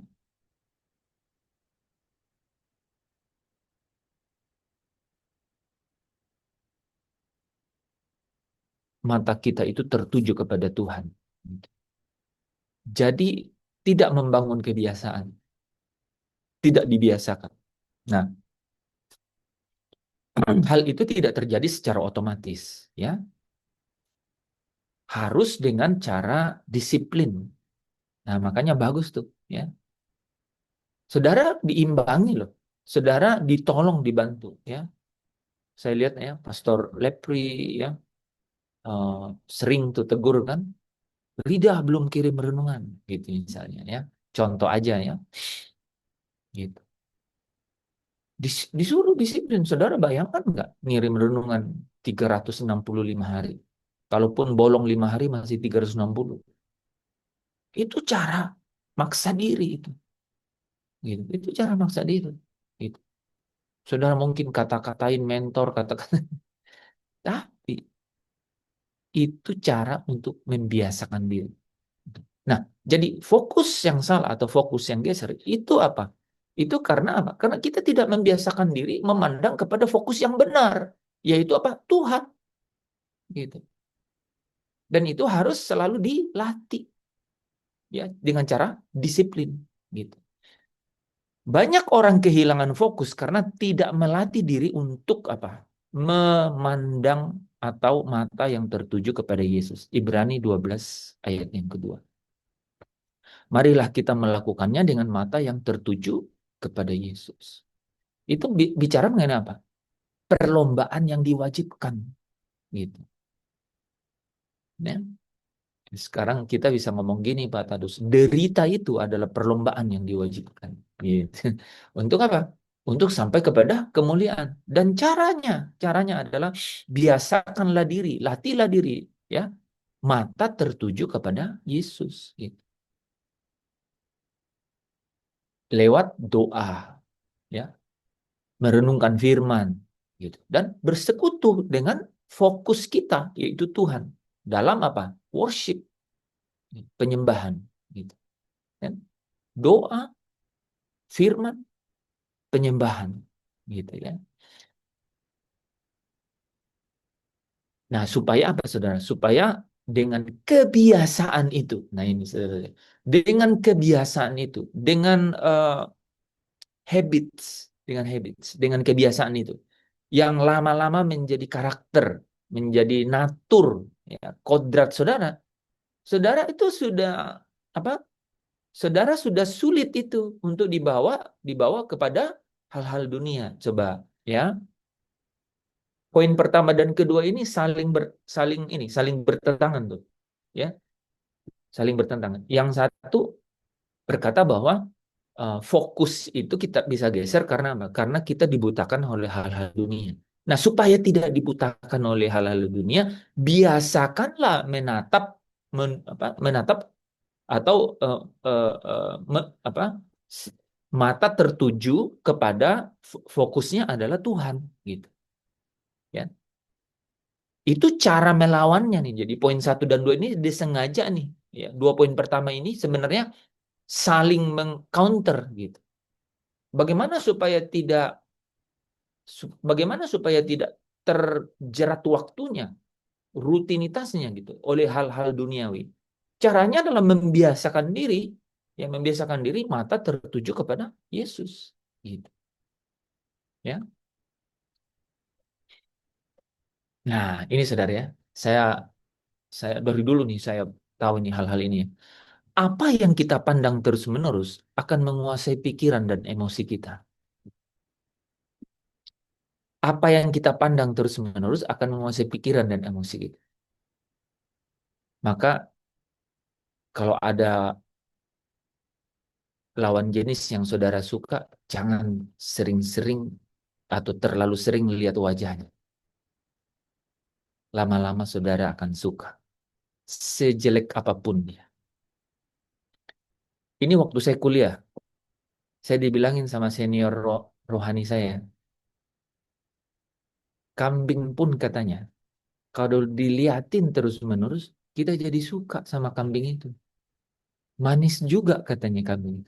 mata kita itu tertuju kepada Tuhan. Jadi tidak membangun kebiasaan, tidak dibiasakan. Nah, hal itu tidak terjadi secara otomatis, ya. Harus dengan cara disiplin. Nah, makanya bagus tuh, ya. Saudara diimbangi loh. Saudara ditolong, dibantu, ya. Saya lihat ya, Pastor Lepri ya, sering tuh tegur kan, Rida belum kirim renungan, gitu misalnya ya. Contoh aja ya, gitu. Disuruh disiplin, saudara bayangkan nggak ngirim renungan 365 hari. Kalaupun bolong 5 hari masih 360. Itu cara maksa diri itu. Gitu. Itu cara maksa diri. Gitu. Saudara mungkin kata-katain mentor, kata-kata. Tapi itu cara untuk membiasakan diri. Nah, jadi fokus yang salah atau fokus yang geser itu apa? Itu karena apa? Karena kita tidak membiasakan diri memandang kepada fokus yang benar, yaitu apa? Tuhan. Gitu. Dan itu harus selalu dilatih ya dengan cara disiplin gitu. Banyak orang kehilangan fokus karena tidak melatih diri untuk apa? Memandang atau mata yang tertuju kepada Yesus. Ibrani 12 ayat yang kedua. Marilah kita melakukannya dengan mata yang tertuju kepada Yesus. Itu bicara mengenai apa? Perlombaan yang diwajibkan gitu. Ya. Sekarang kita bisa ngomong gini Pak Tadus, derita itu adalah perlombaan yang diwajibkan. Gitu. Untuk apa? Untuk sampai kepada kemuliaan. Dan caranya adalah biasakanlah diri, latihlah diri, ya, mata tertuju kepada Yesus. Gitu. Lewat doa, ya, merenungkan firman, gitu, dan bersekutu dengan fokus kita, yaitu Tuhan, dalam apa? Worship, penyembahan, gitu. Ya. Doa, firman, penyembahan, gitu ya. Nah, supaya apa, saudara? Supaya dengan kebiasaan itu, nah ini saudara, dengan kebiasaan itu, dengan dengan kebiasaan itu, yang lama-lama menjadi karakter, menjadi natur, ya, kodrat saudara, saudara itu sudah apa? saudara sudah sulit itu untuk dibawa kepada hal-hal dunia. Coba ya. Poin pertama dan kedua ini saling bertentangan tuh. Ya, saling bertentangan. Yang satu berkata bahwa fokus itu kita bisa geser karena apa? Karena kita dibutakan oleh hal-hal dunia. Nah, supaya tidak dibutakan oleh hal-hal dunia, biasakanlah menatap atau mata tertuju kepada fokusnya adalah Tuhan, gitu. Ya, itu cara melawannya nih. Jadi poin 1 dan 2 ini disengaja nih. Ya, 2 poin pertama ini sebenarnya saling mengcounter gitu. Bagaimana supaya tidak terjerat waktunya, rutinitasnya gitu oleh hal-hal duniawi. Caranya adalah membiasakan diri mata tertuju kepada Yesus gitu. Ya. Nah, ini saudara ya. Saya dari dulu nih saya tahu nih hal-hal ini. Apa yang kita pandang terus-menerus akan menguasai pikiran dan emosi kita. Apa yang kita pandang terus-menerus akan menguasai pikiran dan emosi kita. Maka kalau ada lawan jenis yang saudara suka, jangan sering-sering atau terlalu sering lihat wajahnya. Lama-lama saudara akan suka. Sejelek apapun dia. Ini waktu saya kuliah, saya dibilangin sama senior rohani saya, kambing pun katanya, kalau diliatin terus-menerus, kita jadi suka sama kambing itu. Manis juga katanya kambing.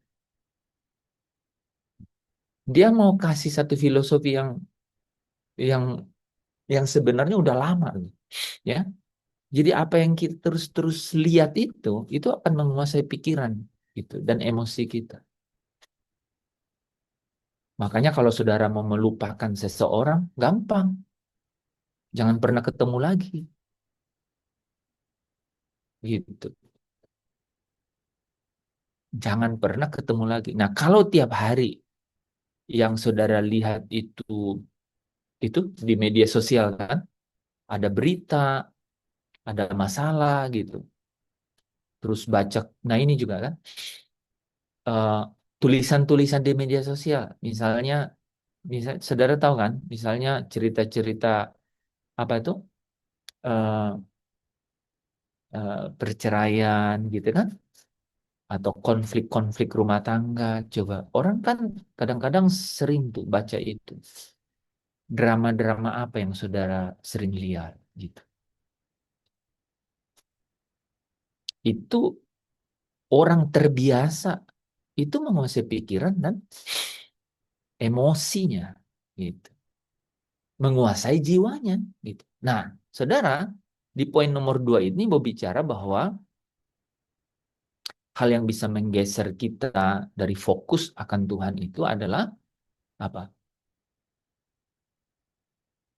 Dia mau kasih satu filosofi yang yang sebenarnya udah lama, ya. Jadi apa yang kita terus-terus lihat itu akan menguasai pikiran gitu dan emosi kita. Makanya kalau saudara mau melupakan seseorang, gampang. Jangan pernah ketemu lagi. Gitu. Jangan pernah ketemu lagi. Nah, kalau tiap hari yang saudara lihat itu di media sosial kan, ada berita, ada masalah gitu. Terus baca, nah ini juga kan, eh, tulisan-tulisan di media sosial. Misal, saudara tahu kan, misalnya cerita-cerita apa itu, eh, perceraian gitu kan, atau konflik-konflik rumah tangga. Coba orang kan kadang-kadang sering tuh baca itu. Drama-drama apa yang saudara sering lihat gitu. Itu orang terbiasa itu menguasai pikiran dan emosinya gitu. Menguasai jiwanya gitu. Nah, saudara, di poin nomor 2 ini mau bicara bahwa hal yang bisa menggeser kita dari fokus akan Tuhan itu adalah apa?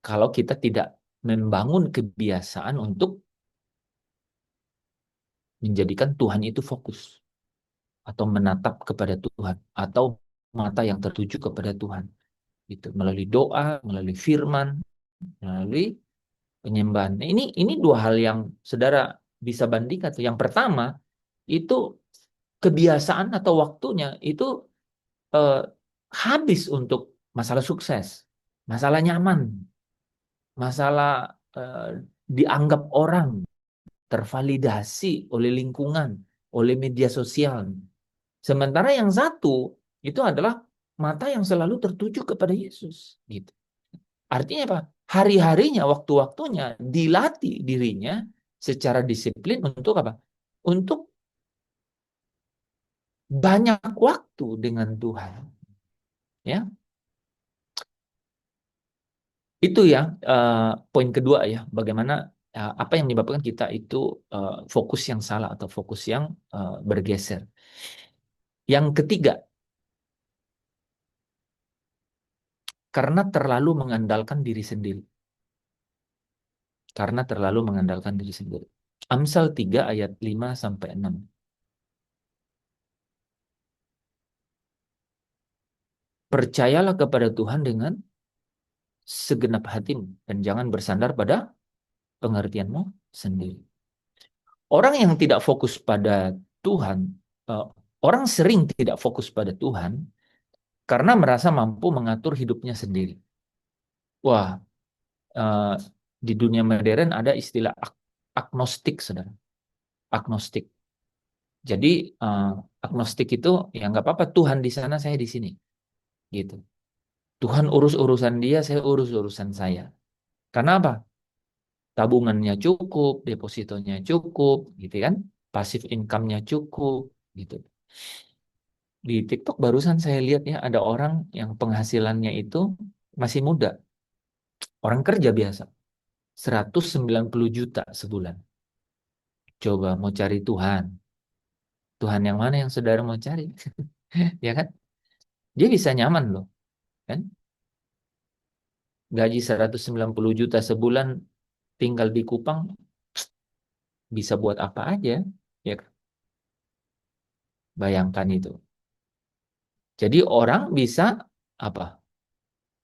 Kalau kita tidak membangun kebiasaan untuk menjadikan Tuhan itu fokus atau menatap kepada Tuhan atau mata yang tertuju kepada Tuhan. Itu melalui doa, melalui firman, melalui penyembahan. Nah, ini 2 hal yang saudara bisa bandingkan. Yang pertama itu kebiasaan atau waktunya itu eh, habis untuk masalah sukses, masalah nyaman, masalah eh, dianggap orang, tervalidasi oleh lingkungan, oleh media sosial. Sementara yang satu itu adalah mata yang selalu tertuju kepada Yesus, gitu. Artinya apa? Hari-harinya, waktu-waktunya dilatih dirinya secara disiplin untuk apa? Untuk banyak waktu dengan Tuhan. Ya, itu ya poin kedua ya. Bagaimana apa yang menyebabkan kita itu fokus yang salah atau fokus yang bergeser. Yang ketiga, karena terlalu mengandalkan diri sendiri. Karena terlalu mengandalkan diri sendiri. Amsal 3 ayat 5 sampai 6. percayalah kepada Tuhan dengan segenap hatimu dan jangan bersandar pada pengertianmu sendiri. Orang yang tidak fokus pada Tuhan, orang sering tidak fokus pada Tuhan karena merasa mampu mengatur hidupnya sendiri. Wah, eh, di dunia modern ada istilah agnostik, saudara. Agnostik. Jadi agnostik itu ya nggak apa-apa, Tuhan di sana, saya di sini, gitu. Tuhan urus urusan dia, saya urus urusan saya. Karena apa? Tabungannya cukup, depositonya cukup, gitu kan? Pasif income-nya cukup, gitu. Di TikTok barusan saya lihat ya ada orang yang penghasilannya itu masih muda, orang kerja biasa, 190 juta sebulan. Coba mau cari Tuhan. Tuhan yang mana yang saudara mau cari? Ya kan? Dia bisa nyaman loh, kan? Gaji 190 juta sebulan tinggal di Kupang bisa buat apa aja, ya kan? Bayangkan itu. Jadi orang bisa apa?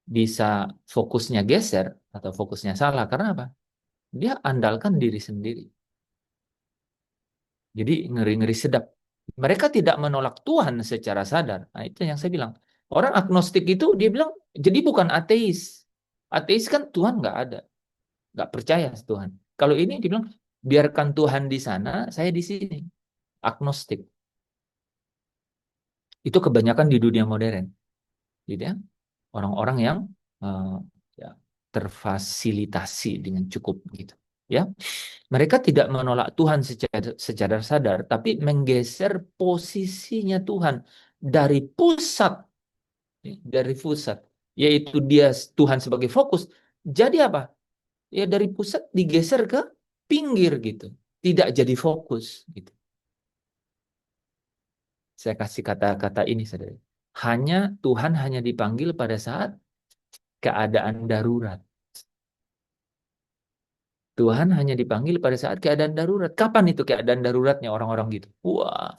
Bisa fokusnya geser atau fokusnya salah karena apa? Dia andalkan diri sendiri. Jadi ngeri-ngeri sedap. Mereka tidak menolak Tuhan secara sadar. Nah, itu yang saya bilang. Orang agnostik itu dia bilang, jadi bukan ateis. Ateis kan Tuhan nggak ada. Nggak percaya Tuhan. Kalau ini dia bilang, biarkan Tuhan di sana, saya di sini. Agnostik. Itu kebanyakan di dunia modern. Gitu ya. Orang-orang yang eh, ya, terfasilitasi dengan cukup gitu. Ya, mereka tidak menolak Tuhan secara sadar, tapi menggeser posisinya Tuhan dari pusat, dari pusat, yaitu dia Tuhan sebagai fokus. Jadi apa? Ya dari pusat digeser ke pinggir gitu, tidak jadi fokus gitu. Saya kasih kata-kata ini, saudara. Tuhan hanya dipanggil pada saat keadaan darurat. Tuhan hanya dipanggil pada saat keadaan darurat. Kapan itu keadaan daruratnya orang-orang gitu? Wah,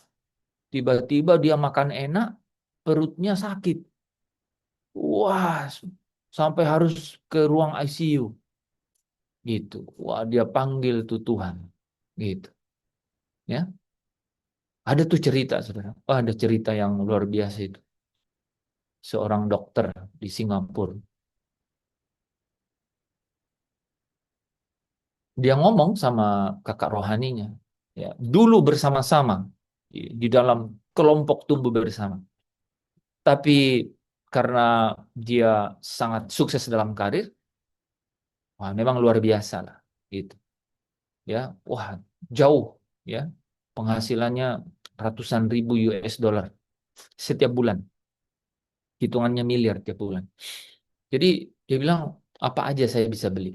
tiba-tiba dia makan enak, perutnya sakit. Wah, sampai harus ke ruang ICU. Gitu. Wah, dia panggil tuh Tuhan. Gitu. Ya. Ada tuh cerita, saudara. Wah, ada cerita yang luar biasa itu. Seorang dokter di Singapura. Dia ngomong sama kakak rohaninya. Ya, dulu bersama-sama di dalam kelompok tumbuh bersama. Tapi karena dia sangat sukses dalam karir, wah memang luar biasa lah, gitu. Ya, wah jauh, ya penghasilannya ratusan ribu US dollar setiap bulan, hitungannya miliar tiap bulan. Jadi dia bilang apa aja saya bisa beli.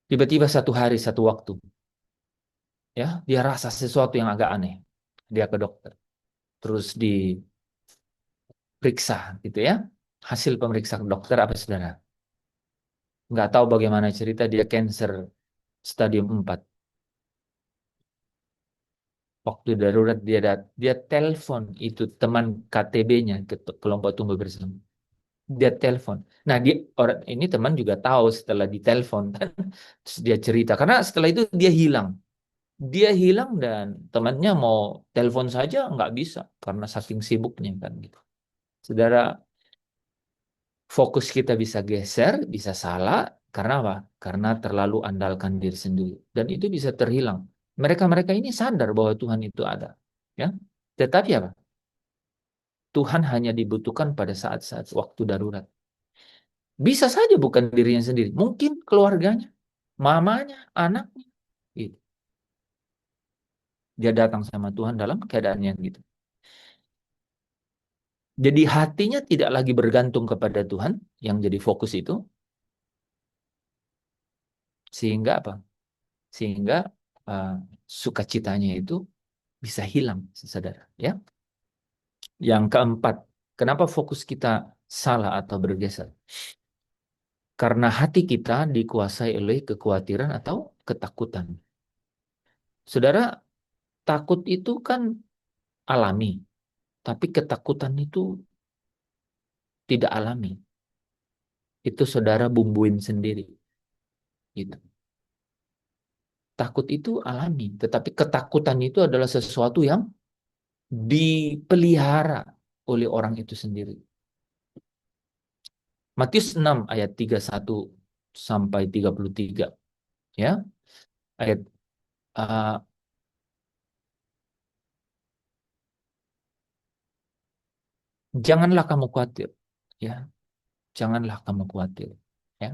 Tiba-tiba satu hari satu waktu, ya dia rasa sesuatu yang agak aneh, dia ke dokter, terus diperiksa, gitu ya. Hasil pemeriksaan dokter apa saudara? Nggak tahu bagaimana cerita dia cancer stadium 4. Waktu darurat dia telepon itu teman KTB-nya ke kelompok tumbuh bersama. Dia telepon. Nah, orang ini teman juga tahu setelah ditelepon kan. Terus dia cerita karena setelah itu dia hilang. Dia hilang dan temannya mau telepon saja nggak bisa karena saking sibuknya kan gitu. Saudara, fokus kita bisa geser, bisa salah karena apa? Karena terlalu andalkan diri sendiri dan itu bisa terhilang. Mereka-mereka ini sadar bahwa Tuhan itu ada, ya. Tetapi apa? Tuhan hanya dibutuhkan pada saat-saat waktu darurat. Bisa saja bukan dirinya sendiri, mungkin keluarganya, mamanya, anaknya. Gitu. Dia datang sama Tuhan dalam keadaan yang gitu. Jadi hatinya tidak lagi bergantung kepada Tuhan, yang jadi fokus itu, sehingga apa? Sehingga uh, sukacitanya itu bisa hilang, saudara. Ya. Yang keempat, kenapa fokus kita salah atau bergeser? Karena hati kita dikuasai oleh kekhawatiran atau ketakutan. Saudara, takut itu kan alami, tapi ketakutan itu tidak alami. Itu saudara bumbuin sendiri. Gitu. Takut itu alami, tetapi ketakutan itu adalah sesuatu yang dipelihara oleh orang itu sendiri. Matius 6 ayat 31 sampai 33. Ya. Ayat uh, janganlah kamu khawatir, ya. Janganlah kamu khawatir, ya.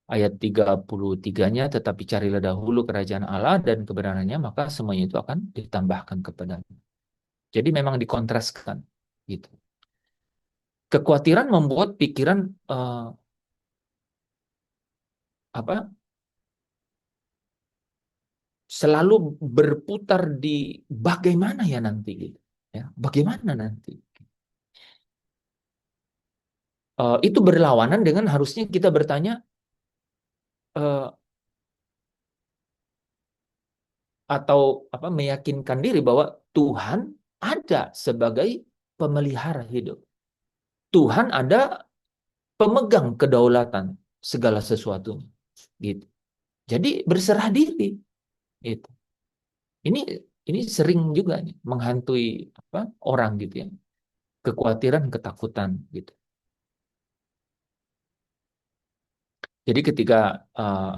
Ayat 33-nya, tetapi carilah dahulu kerajaan Allah dan kebenarannya, maka semuanya itu akan ditambahkan kepadamu. Jadi memang dikontraskan, gitu. Kekhawatiran membuat pikiran selalu berputar di bagaimana ya nanti, gitu. Ya, bagaimana nanti? Itu berlawanan dengan harusnya kita bertanya, atau meyakinkan diri bahwa Tuhan ada sebagai pemelihara hidup. Tuhan ada pemegang kedaulatan segala sesuatu, gitu. Jadi berserah diri, gitu. Ini sering juga nih menghantui orang, gitu ya. Kekhawatiran, ketakutan, gitu. Jadi ketika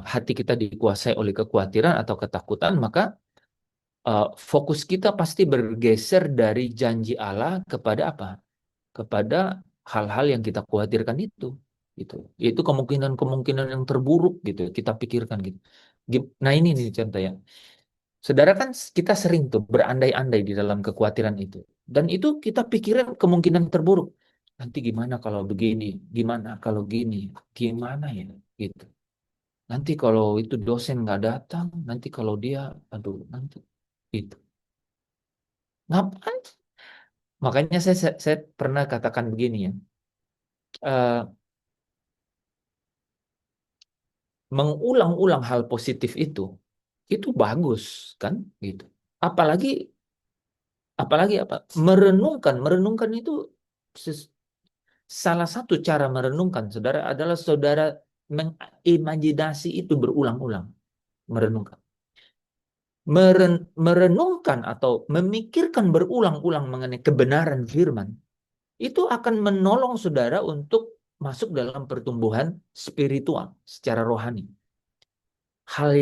hati kita dikuasai oleh kekhawatiran atau ketakutan, maka fokus kita pasti bergeser dari janji Allah kepada apa? Kepada hal-hal yang kita khawatirkan itu, gitu. Itu kemungkinan-kemungkinan yang terburuk, gitu. Kita pikirkan, gitu. Nah ini nih contoh ya. Saudara, kan kita sering tuh berandai-andai di dalam kekhawatiran itu. Dan itu kita pikirin kemungkinan terburuk. Nanti gimana kalau begini? Gimana kalau gini? Gimana ya? Gitu. Nanti kalau itu dosen nggak datang, nanti kalau dia, aduh, nanti itu. Ngapain? Makanya saya pernah katakan begini ya. Mengulang-ulang hal positif itu bagus kan, gitu. Apalagi merenungkan itu salah satu cara merenungkan, saudara, adalah saudara mengimajinasi itu berulang-ulang, merenungkan. Merenungkan atau memikirkan berulang-ulang mengenai kebenaran firman itu akan menolong saudara untuk masuk dalam pertumbuhan spiritual secara rohani. Hal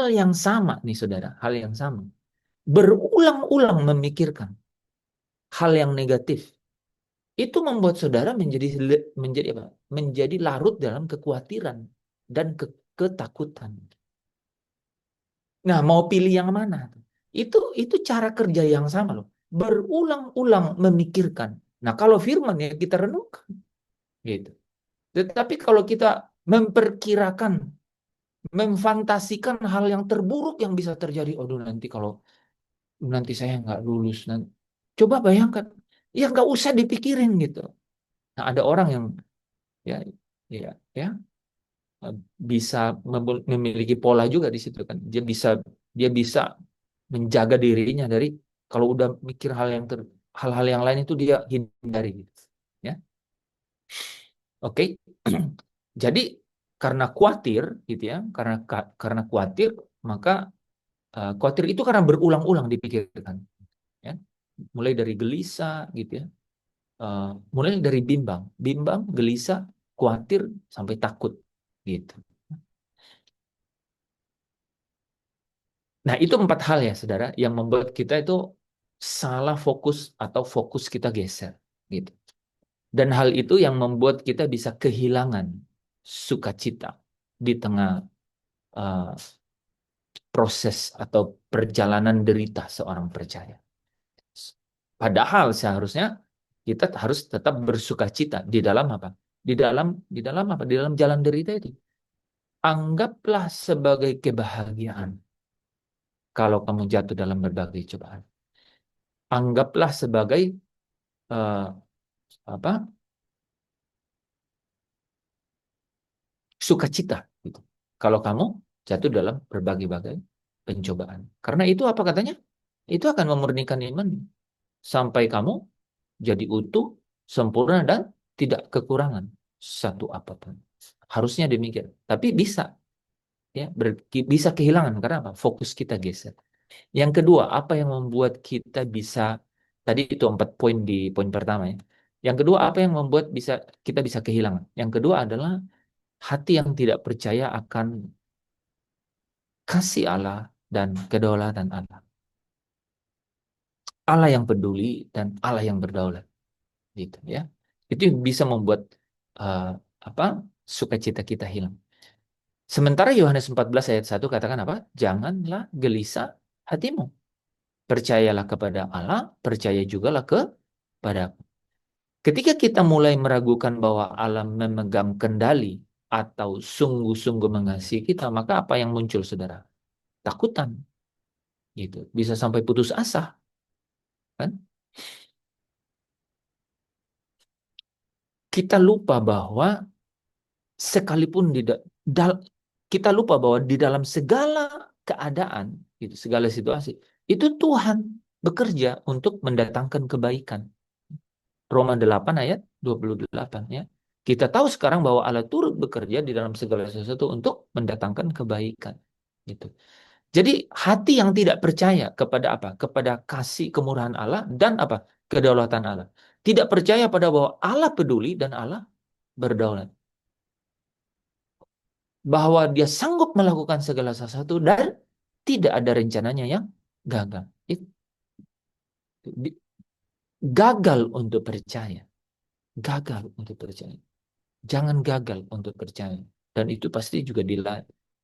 yang sama nih saudara, hal yang sama. Berulang-ulang memikirkan hal yang negatif itu membuat saudara menjadi larut dalam kekhawatiran dan ketakutan. Nah, mau pilih yang mana? Itu cara kerja yang sama loh. Berulang-ulang memikirkan. Nah, kalau firman ya kita renungkan, gitu. Tetapi kalau kita memperkirakan, memfantasikan hal yang terburuk yang bisa terjadi, aduh nanti saya nggak lulus, nanti. Coba bayangkan, ya nggak usah dipikirin, gitu. Nah, ada orang yang ya ya ya bisa memiliki pola juga di situ kan. Dia bisa menjaga dirinya dari kalau udah mikir hal-hal yang lain itu dia hindari, gitu. Ya. Oke. Jadi karena khawatir, gitu ya, karena khawatir, maka khawatir itu karena berulang-ulang dipikirkan, ya. Mulai dari gelisah, gitu ya. Mulai dari bimbang, gelisah, khawatir sampai takut, gitu. Nah, itu 4 hal ya, saudara, yang membuat kita itu salah fokus atau fokus kita geser, gitu. Dan hal itu yang membuat kita bisa kehilangan sukacita di tengah uh, proses atau perjalanan derita seorang percaya. Padahal seharusnya kita harus tetap bersukacita di dalam apa? Di dalam apa? Di dalam jalan derita itu. Anggaplah sebagai kebahagiaan kalau kamu jatuh dalam berbagai cobaan. Anggaplah sebagai uh, apa? Sukacita, gitu. Kalau kamu jatuh dalam berbagai-bagai pencobaan. Karena itu apa katanya? Itu akan memurnikan iman sampai kamu jadi utuh, sempurna dan tidak kekurangan satu apapun. Harusnya demikian. Tapi bisa, ya, bisa kehilangan karena apa? Fokus kita geser. Yang kedua, apa yang membuat kita bisa, tadi itu 4 poin di poin pertama ya. Yang kedua, apa yang membuat kita bisa kehilangan? Yang kedua adalah hati yang tidak percaya akan kasih Allah dan kedaulatan Allah. Allah yang peduli dan Allah yang berdaulat, gitu ya. Itu yang bisa membuat uh, apa? Sukacita kita hilang. Sementara Yohanes 14 ayat 1 katakan apa? Janganlah gelisah hatimu. Percayalah kepada Allah, percaya jugalah kepada aku. Ketika kita mulai meragukan bahwa Allah memegang kendali atau sungguh-sungguh mengasihi kita, maka apa yang muncul, saudara? Takutan, gitu. Bisa sampai putus asa, kan? Kita lupa bahwa sekalipun kita lupa bahwa di dalam segala keadaan, gitu, segala situasi, itu Tuhan bekerja untuk mendatangkan kebaikan. Roma 8 ayat 28 ya. Kita tahu sekarang bahwa Allah turut bekerja di dalam segala sesuatu untuk mendatangkan kebaikan. Gitu. Jadi hati yang tidak percaya kepada apa? Kepada kasih kemurahan Allah dan apa? Kedaulatan Allah. Tidak percaya pada bahwa Allah peduli dan Allah berdaulat. Bahwa dia sanggup melakukan segala sesuatu dan tidak ada rencananya yang gagal. Gagal untuk percaya. Gagal untuk percaya. Jangan gagal untuk percaya. Dan itu pasti juga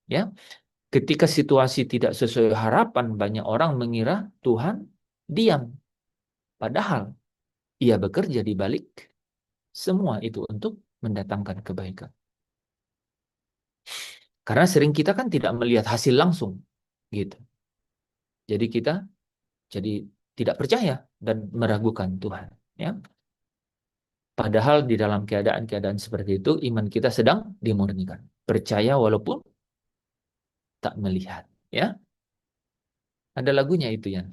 ya. Ketika situasi tidak sesuai harapan, banyak orang mengira Tuhan diam. Padahal ia bekerja di balik semua itu untuk mendatangkan kebaikan. Karena sering kita kan tidak melihat hasil langsung, gitu. Jadi kita jadi tidak percaya dan meragukan Tuhan, ya. Padahal di dalam keadaan-keadaan seperti itu iman kita sedang dimurnikan. Percaya walaupun tak melihat, ya. Ada lagunya itu ya.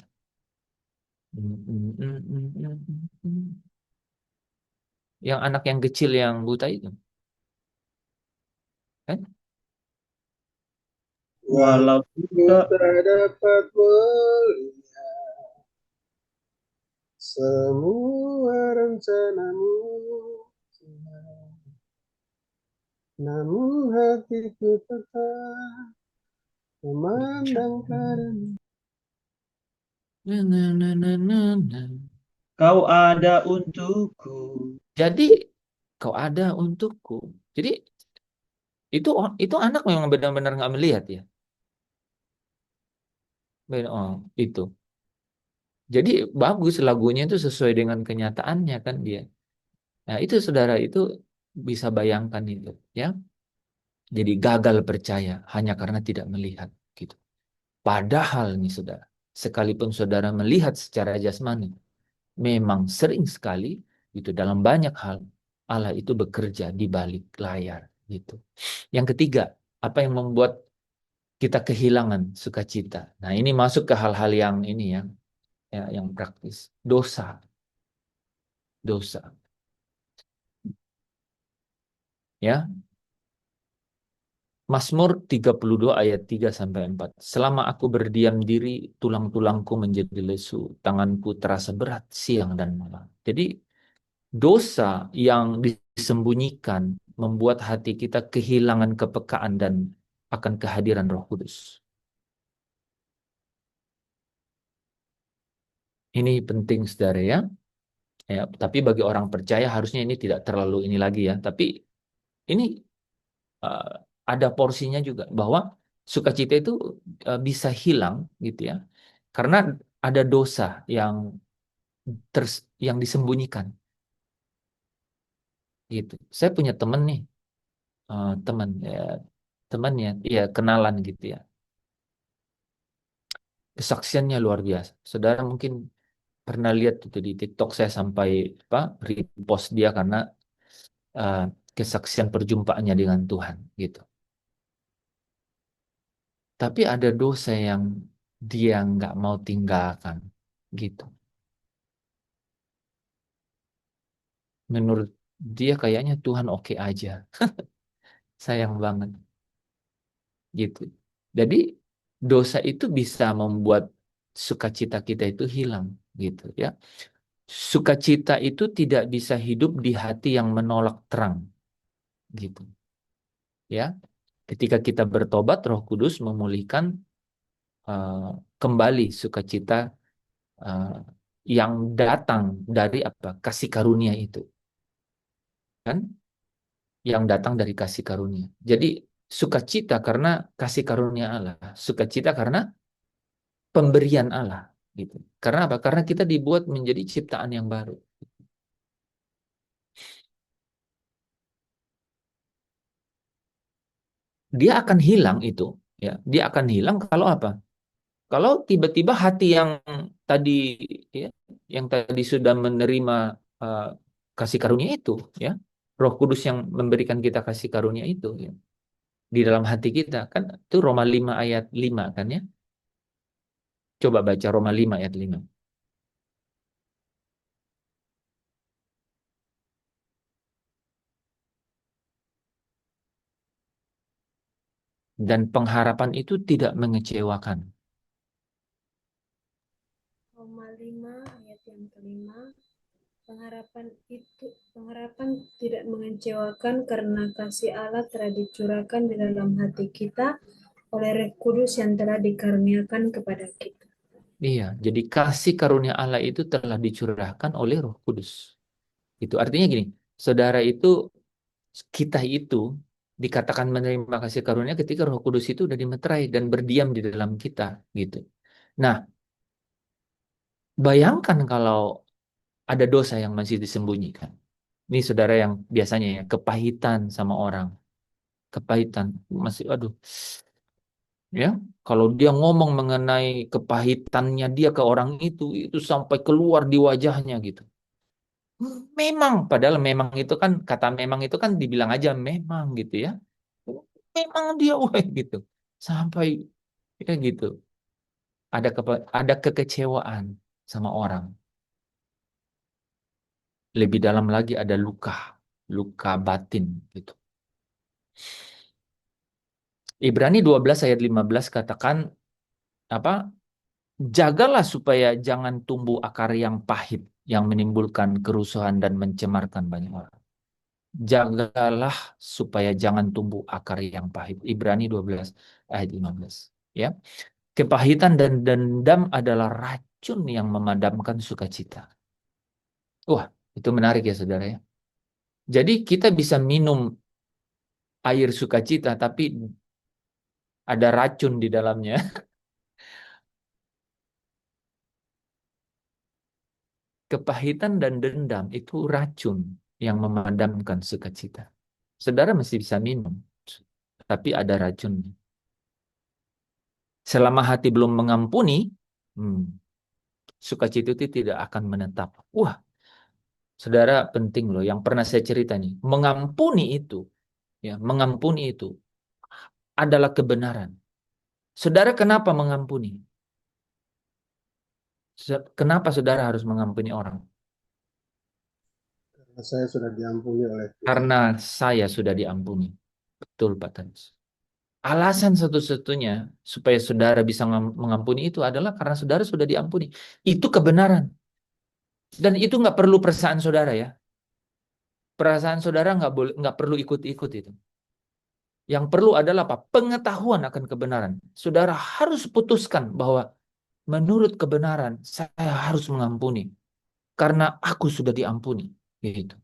Yang anak yang kecil yang buta itu, kan? Walau tidak tak dapat melihat semua rencanamu, namun hatiku tetap memandang padamu. kau ada untukku. Jadi kau ada untukku. Jadi itu anak memang benar-benar nggak melihat ya. Oh, itu. Jadi bagus lagunya itu sesuai dengan kenyataannya kan dia. Nah, itu saudara itu bisa bayangkan itu, ya. Jadi gagal percaya hanya karena tidak melihat gitu. Padahal nih saudara, sekalipun saudara melihat secara jasmani, memang sering sekali itu dalam banyak hal Allah itu bekerja di balik layar gitu. Yang ketiga, apa yang membuat kita kehilangan sukacita? Nah, ini masuk ke hal-hal yang ini ya, yang praktis. Dosa, dosa. Ya, Mazmur 32 ayat 3 sampai 4. Selama aku berdiam diri, tulang-tulangku menjadi lesu, tanganku terasa berat siang dan malam. Jadi dosa yang disembunyikan membuat hati kita kehilangan kepekaan dan akan kehadiran Roh Kudus. Ini penting, saudara ya. Ya, tapi bagi orang percaya harusnya ini tidak terlalu ini lagi ya. Tapi ini uh, ada porsinya juga bahwa sukacita itu bisa hilang gitu ya. Karena ada dosa yang disembunyikan gitu. Saya punya teman nih, teman ya, ya kenalan gitu ya. Kesaksiannya luar biasa. Saudara mungkin pernah lihat itu di TikTok, saya sampai repost dia karena uh, kesaksian perjumpaannya dengan Tuhan gitu. Tapi ada dosa yang dia nggak mau tinggalkan gitu. menurut dia kayaknya Tuhan oke aja. Sayang banget gitu. Jadi dosa itu bisa membuat sukacita kita itu hilang gitu ya. Sukacita itu tidak bisa hidup di hati yang menolak terang gitu ya. Ketika kita bertobat, Roh Kudus memulihkan eh, kembali sukacita eh, yang datang dari apa? Kasih karunia itu kan, yang datang dari kasih karunia. Jadi sukacita karena kasih karunia Allah, sukacita karena pemberian Allah gitu. Karena apa? Karena kita dibuat menjadi ciptaan yang baru. Dia akan hilang itu, ya. Dia akan hilang kalau apa? Kalau tiba-tiba hati yang tadi, ya, yang tadi sudah menerima eh, kasih karunia itu, ya, Roh Kudus yang memberikan kita kasih karunia itu, ya, di dalam hati kita, kan itu Roma 5 ayat 5 kan ya. Coba baca Roma 5 ayat 5. Dan pengharapan itu tidak mengecewakan. Roma 5 ayat yang kelima. Pengharapan tidak mengecewakan karena kasih Allah telah dicurahkan di dalam hati kita oleh Roh Kudus yang telah dikaruniakan kepada kita. Iya, jadi kasih karunia Allah itu telah dicurahkan oleh Roh Kudus. Itu artinya gini, saudara itu, kita itu dikatakan menerima kasih karunia ketika Roh Kudus itu udah dimeterai dan berdiam di dalam kita gitu. Nah, bayangkan kalau ada dosa yang masih disembunyikan. Ini saudara yang biasanya ya kepahitan sama orang, kepahitan masih, aduh, ya, kalau dia ngomong mengenai kepahitannya dia ke orang itu sampai keluar di wajahnya gitu. Memang, padahal memang itu kan, kata memang itu kan dibilang aja memang gitu ya. Memang dia wah gitu. Sampai ya gitu. Ada kekecewaan sama orang. Lebih dalam lagi ada luka, luka batin gitu. Ibrani 12 ayat 15 katakan apa? Jagalah supaya jangan tumbuh akar yang pahit yang menimbulkan kerusuhan dan mencemarkan banyak orang. Jagalah supaya jangan tumbuh akar yang pahit. Ibrani 12 ayat 15. Ya. Kepahitan dan dendam adalah racun yang memadamkan sukacita. Wah, itu menarik ya saudara ya. Jadi kita bisa minum air sukacita tapi ada racun di dalamnya. Kepahitan dan dendam itu racun yang memadamkan sukacita. Saudara masih bisa minum, tapi ada racunnya. Selama hati belum mengampuni, hmm, sukacita itu tidak akan menetap. Wah, saudara penting loh. Yang pernah saya cerita nih, mengampuni itu, ya, mengampuni itu adalah kebenaran. Saudara kenapa mengampuni? Kenapa saudara harus mengampuni orang? Karena saya sudah diampuni oleh Tuhan. Karena saya sudah diampuni. Betul, Pak Tanis. Alasan satu-satunya supaya saudara bisa mengampuni itu adalah karena saudara sudah diampuni. Itu kebenaran. Dan itu nggak perlu perasaan saudara ya. Perasaan saudara nggak perlu ikut-ikut itu. Yang perlu adalah apa? Pengetahuan akan kebenaran. Saudara harus putuskan bahwa menurut kebenaran saya harus mengampuni karena aku sudah diampuni. Gitu.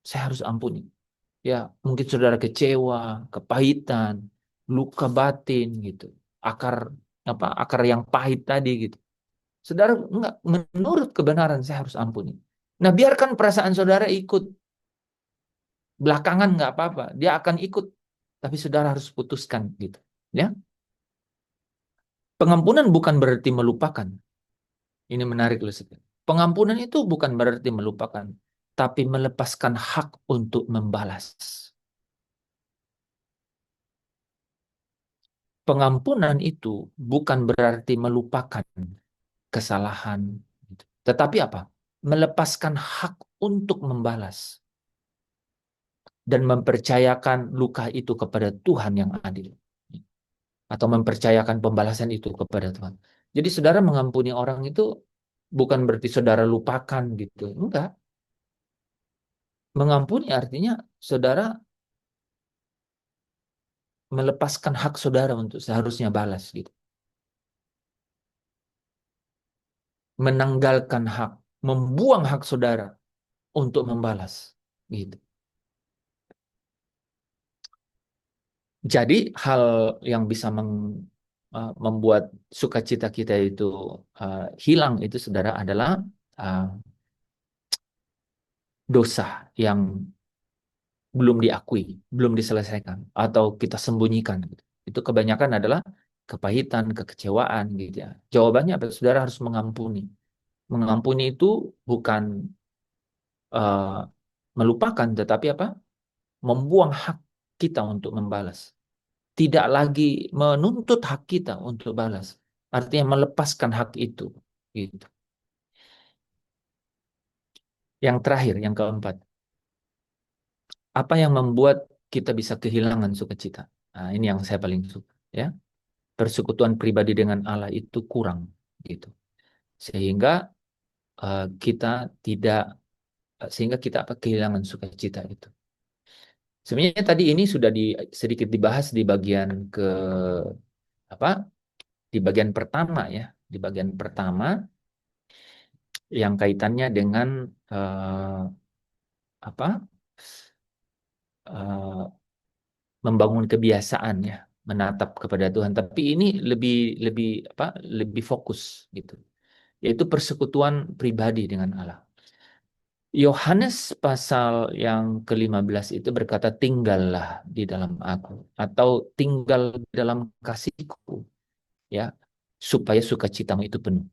Saya harus ampuni. Ya, mungkin saudara kecewa, kepahitan, luka batin gitu. Akar apa? Akar yang pahit tadi gitu. Saudara enggak, menurut kebenaran saya harus ampuni. Nah, biarkan perasaan saudara ikut. Belakangan nggak apa-apa, dia akan ikut. Tapi saudara harus putuskan gitu. Ya. Pengampunan bukan berarti melupakan. Ini menarik loh. Pengampunan itu bukan berarti melupakan, tapi melepaskan hak untuk membalas. Pengampunan itu bukan berarti melupakan kesalahan, tetapi apa? Melepaskan hak untuk membalas dan mempercayakan luka itu kepada Tuhan yang adil, atau mempercayakan pembalasan itu kepada Tuhan. Jadi saudara mengampuni orang itu bukan berarti saudara lupakan gitu. Enggak. Mengampuni artinya saudara melepaskan hak saudara untuk seharusnya balas gitu. Menanggalkan hak, membuang hak saudara untuk membalas gitu. Jadi hal yang bisa membuat sukacita kita itu hilang itu saudara adalah uh, dosa yang belum diakui, belum diselesaikan, atau kita sembunyikan gitu. Itu kebanyakan adalah kepahitan, kekecewaan gitu ya. Jawabannya apa? Saudara harus mengampuni. Mengampuni itu bukan uh, melupakan, tetapi apa? Membuang hak kita untuk membalas. Tidak lagi menuntut hak kita untuk balas. Artinya melepaskan hak itu. Gitu. Yang terakhir, yang keempat. Apa yang membuat kita bisa kehilangan sukacita? Nah, ini yang saya paling suka. Ya, persekutuan pribadi dengan Allah itu kurang. Gitu. Sehingga kita tidak, sehingga kita kehilangan sukacita itu. Sebenarnya tadi ini sudah sedikit dibahas di bagian ke apa? Di bagian pertama ya, di bagian pertama yang kaitannya dengan apa? eh, Membangun kebiasaan ya, menatap kepada Tuhan. Tapi ini lebih lebih apa? Lebih fokus gitu. Yaitu persekutuan pribadi dengan Allah. Yohanes pasal yang ke-15 itu berkata, tinggallah di dalam aku, atau tinggal di dalam kasihku, ya, supaya sukacitamu itu penuh.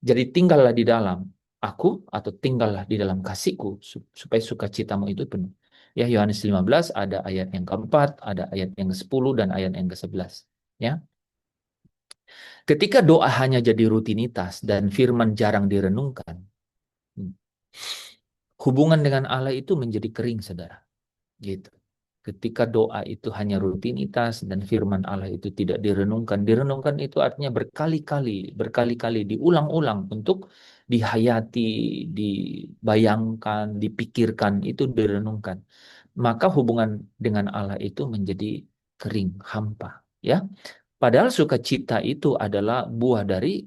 Jadi tinggallah di dalam aku, atau tinggallah di dalam kasihku, supaya sukacitamu itu penuh. Ya, Yohanes 15 ada ayat yang keempat, ada ayat yang ke-10, dan ayat yang ke-11. Ya. Ketika doa hanya jadi rutinitas dan firman jarang direnungkan, hubungan dengan Allah itu menjadi kering, saudara. Gitu. Ketika doa itu hanya rutinitas dan firman Allah itu tidak direnungkan. Direnungkan itu artinya berkali-kali diulang-ulang untuk dihayati, dibayangkan, dipikirkan, itu direnungkan. Maka hubungan dengan Allah itu menjadi kering, hampa, ya. Padahal sukacita itu adalah buah dari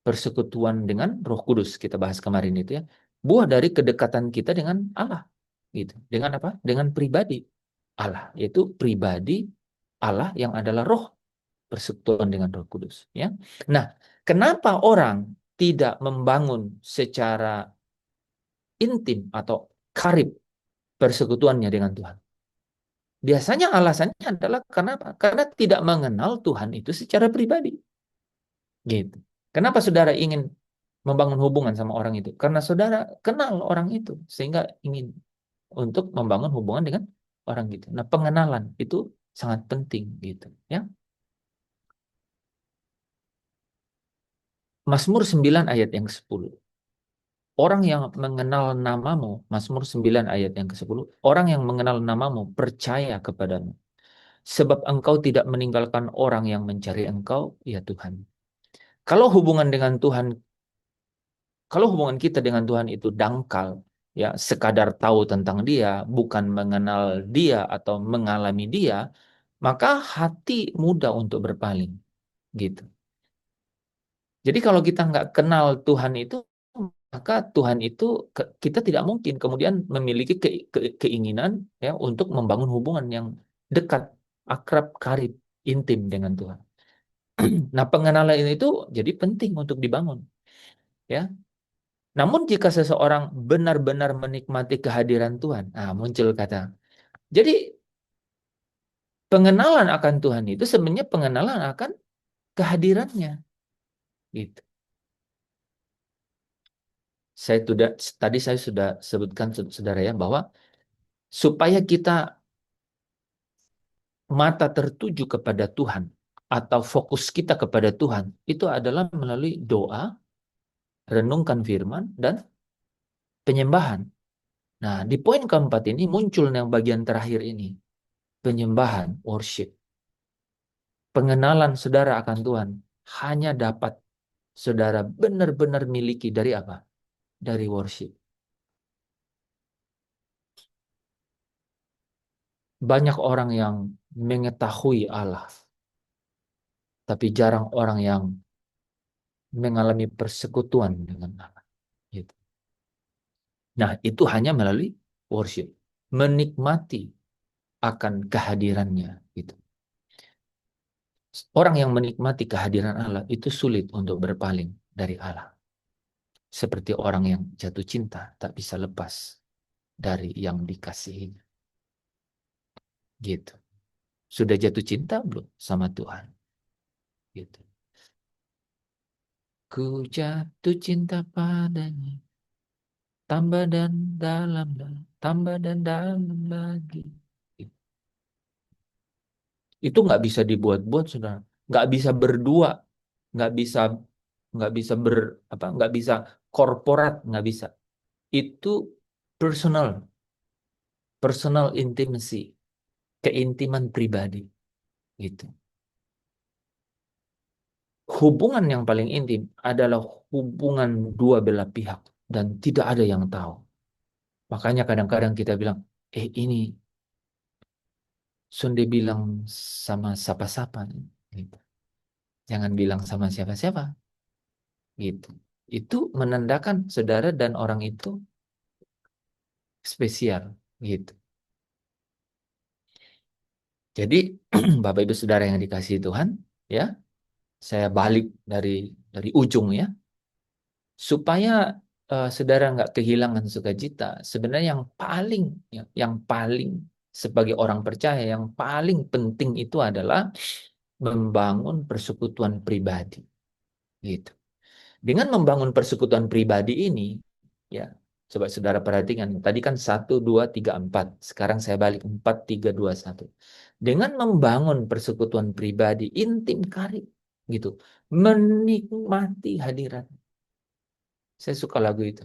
persekutuan dengan Roh Kudus, kita bahas kemarin itu ya. Buah dari kedekatan kita dengan Allah, gitu. Dengan apa? Dengan pribadi Allah, yaitu pribadi Allah yang adalah Roh, persekutuan dengan Roh Kudus, ya. Nah, kenapa orang tidak membangun secara intim atau karib persekutuannya dengan Tuhan? Biasanya alasannya adalah kenapa? Karena tidak mengenal Tuhan itu secara pribadi. Gitu. Kenapa saudara ingin membangun hubungan sama orang itu? Karena saudara kenal orang itu, sehingga ingin untuk membangun hubungan dengan orang gitu. Nah, pengenalan itu sangat penting gitu, ya. Mazmur 9 ayat yang ke-10. Orang yang mengenal namamu, Mazmur 9 ayat yang ke-10, orang yang mengenal namamu percaya kepadamu. Sebab engkau tidak meninggalkan orang yang mencari engkau, ya Tuhan. Kalau hubungan dengan Tuhan, kalau hubungan kita dengan Tuhan itu dangkal, ya, sekadar tahu tentang Dia, bukan mengenal Dia atau mengalami Dia, maka hati mudah untuk berpaling, gitu. Jadi kalau kita nggak kenal Tuhan itu, maka Tuhan itu kita tidak mungkin kemudian memiliki keinginan ya untuk membangun hubungan yang dekat, akrab, karib, intim dengan Tuhan. Nah, pengenalan itu jadi penting untuk dibangun, ya. Namun jika seseorang benar-benar menikmati kehadiran Tuhan, nah muncul kata. Jadi pengenalan akan Tuhan itu sebenarnya pengenalan akan kehadirannya, gitu. Tadi saya sudah sebutkan saudara ya bahwa supaya kita mata tertuju kepada Tuhan atau fokus kita kepada Tuhan itu adalah melalui doa, renungkan firman, dan penyembahan. Nah, di poin keempat ini muncul yang bagian terakhir ini. Penyembahan, worship. Pengenalan saudara akan Tuhan hanya dapat saudara benar-benar miliki dari apa? Dari worship. Banyak orang yang mengetahui Allah, tapi jarang orang yang mengalami persekutuan dengan Allah. Gitu. Nah, itu hanya melalui worship. Menikmati akan kehadirannya. Gitu. Orang yang menikmati kehadiran Allah itu sulit untuk berpaling dari Allah. Seperti orang yang jatuh cinta tak bisa lepas dari yang dikasihinya. Gitu. Sudah jatuh cinta belum sama Tuhan? Gitu. Ku jatuh cinta padanya. Tambah dan dalam, tambah dan dalam lagi. Itu nggak bisa dibuat-buat, saudara. Nggak bisa berdua, nggak bisa, nggak bisa korporat, nggak bisa. Itu personal, personal intimacy, keintiman pribadi, gitu. Hubungan yang paling intim adalah hubungan dua belah pihak dan tidak ada yang tahu. Makanya kadang-kadang kita bilang, ini Sunday bilang sama siapa-siapa, gitu. Jangan bilang sama siapa-siapa, gitu. Itu menandakan saudara dan orang itu spesial, gitu. Jadi Bapak Ibu Saudara yang dikasihi Tuhan, ya, saya balik dari ujung ya, supaya saudara nggak kehilangan sukacita. Sebenarnya yang paling sebagai orang percaya yang paling penting itu adalah membangun persekutuan pribadi, gitu. Dengan membangun persekutuan pribadi ini, ya, coba saudara perhatikan. Tadi kan 1, 2, 3, 4. Sekarang saya balik 4, 3, 2, 1. Dengan membangun persekutuan pribadi intim karib, gitu, menikmati hadirat. Saya suka lagu itu.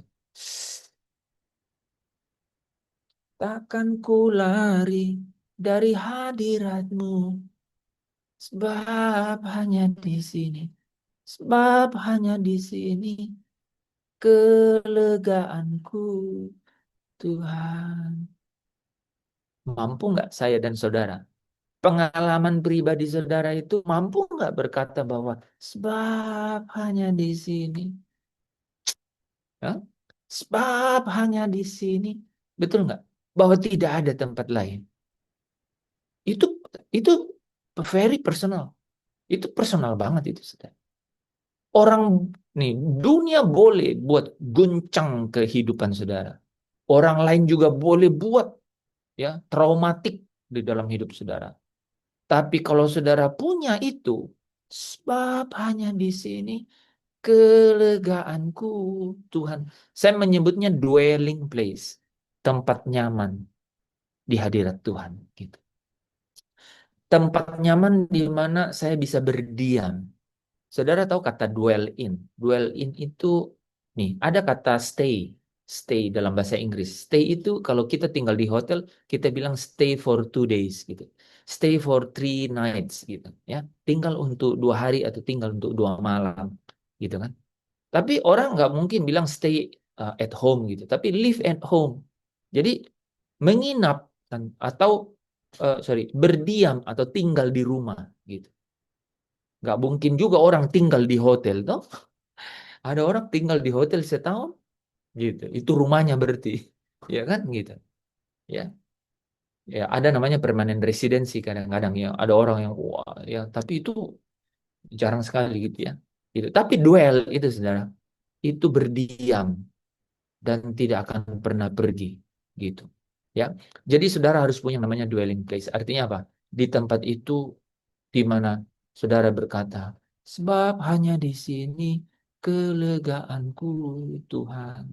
Takkan ku lari dari hadiratmu, sebab hanya di sini, sebab hanya di sini kelegaanku, Tuhan. Mampu nggak saya dan saudara? Pengalaman pribadi saudara itu mampu nggak berkata bahwa sebab hanya di sini, ya? Sebab hanya di sini, betul nggak? Bahwa tidak ada tempat lain. Itu itu very personal. Itu personal banget itu, saudara. Orang nih, dunia boleh buat guncang kehidupan saudara. Orang lain juga boleh buat ya traumatik di dalam hidup saudara. Tapi kalau saudara punya itu, sebab hanya di sini kelegaanku, Tuhan. Saya menyebutnya dwelling place, tempat nyaman di hadirat Tuhan. Gitu. Tempat nyaman di mana saya bisa berdiam. Saudara tahu kata dwell in? Dwell in itu, nih, ada kata stay. Stay dalam bahasa Inggris. Stay itu kalau kita tinggal di hotel, kita bilang stay for 2 days gitu. Stay for 3 nights gitu. Ya, tinggal untuk 2 hari atau tinggal untuk 2 malam gitu kan. Tapi orang nggak mungkin bilang stay at home gitu. Tapi live at home. Jadi menginap atau berdiam atau tinggal di rumah gitu. Nggak mungkin juga orang tinggal di hotel, toh. Ada orang tinggal di hotel setahun, gitu. Itu rumahnya berarti, ya kan, gitu. Ya, ya ada namanya permanent residency kadang-kadang ya. Ada orang yang wah, ya, tapi itu jarang sekali gitu ya. Gitu. Tapi duel itu, saudara, itu berdiam dan tidak akan pernah pergi, gitu. Ya, jadi saudara harus punya namanya dwelling place. Artinya apa? Di tempat itu di mana saudara berkata, sebab hanya di sini kelegaanku, Tuhan.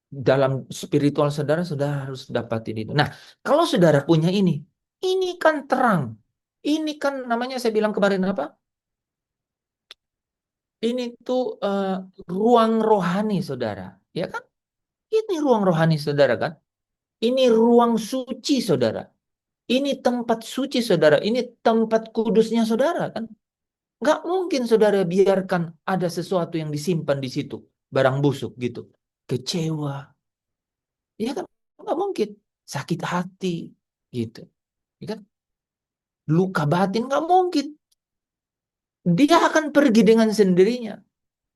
Dalam spiritual saudara, saudara harus dapatin itu. Nah, kalau saudara punya ini kan terang. Ini kan namanya saya bilang kemarin apa? Ini tuh ruang rohani, saudara. Ya kan? Ini ruang rohani, saudara kan? Ini ruang suci, saudara. Ini tempat suci, saudara. Ini tempat kudusnya, saudara kan? Nggak mungkin, saudara, biarkan ada sesuatu yang disimpan di situ. Barang busuk gitu. Kecewa. Ya kan? Nggak mungkin. Sakit hati. Gitu. Ya kan? Luka batin, nggak mungkin. Dia akan pergi dengan sendirinya.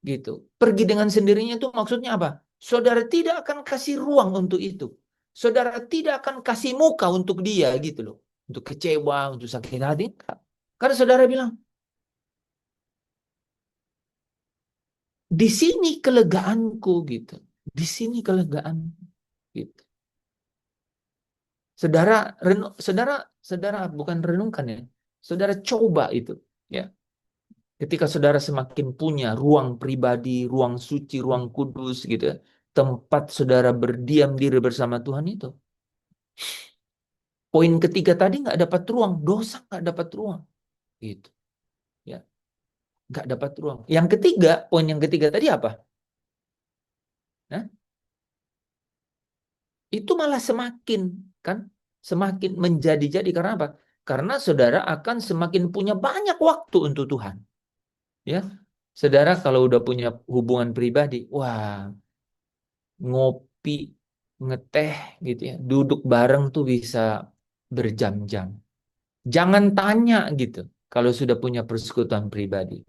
Gitu. Pergi dengan sendirinya itu maksudnya apa? Saudara tidak akan kasih ruang untuk itu. Saudara tidak akan kasih muka untuk dia gitu loh. Untuk kecewa, untuk sakit hati. Enggak. Karena saudara bilang, di sini kelegaanku gitu. Di sini kelegaan gitu. Saudara saudara bukan renungkan ya. Saudara coba itu ya. Ketika saudara semakin punya ruang pribadi, ruang suci, ruang kudus gitu ya, tempat saudara berdiam diri bersama Tuhan itu. Poin ketiga tadi nggak dapat ruang, dosa nggak dapat ruang, gitu, ya, nggak dapat ruang. Yang ketiga, poin yang ketiga tadi apa? Nah, itu malah semakin kan, semakin menjadi-jadi karena apa? Karena saudara akan semakin punya banyak waktu untuk Tuhan, ya. Saudara kalau udah punya hubungan pribadi, wah, ngopi, ngeteh gitu ya, duduk bareng tuh bisa berjam-jam. Jangan tanya gitu kalau sudah punya persekutuan pribadi.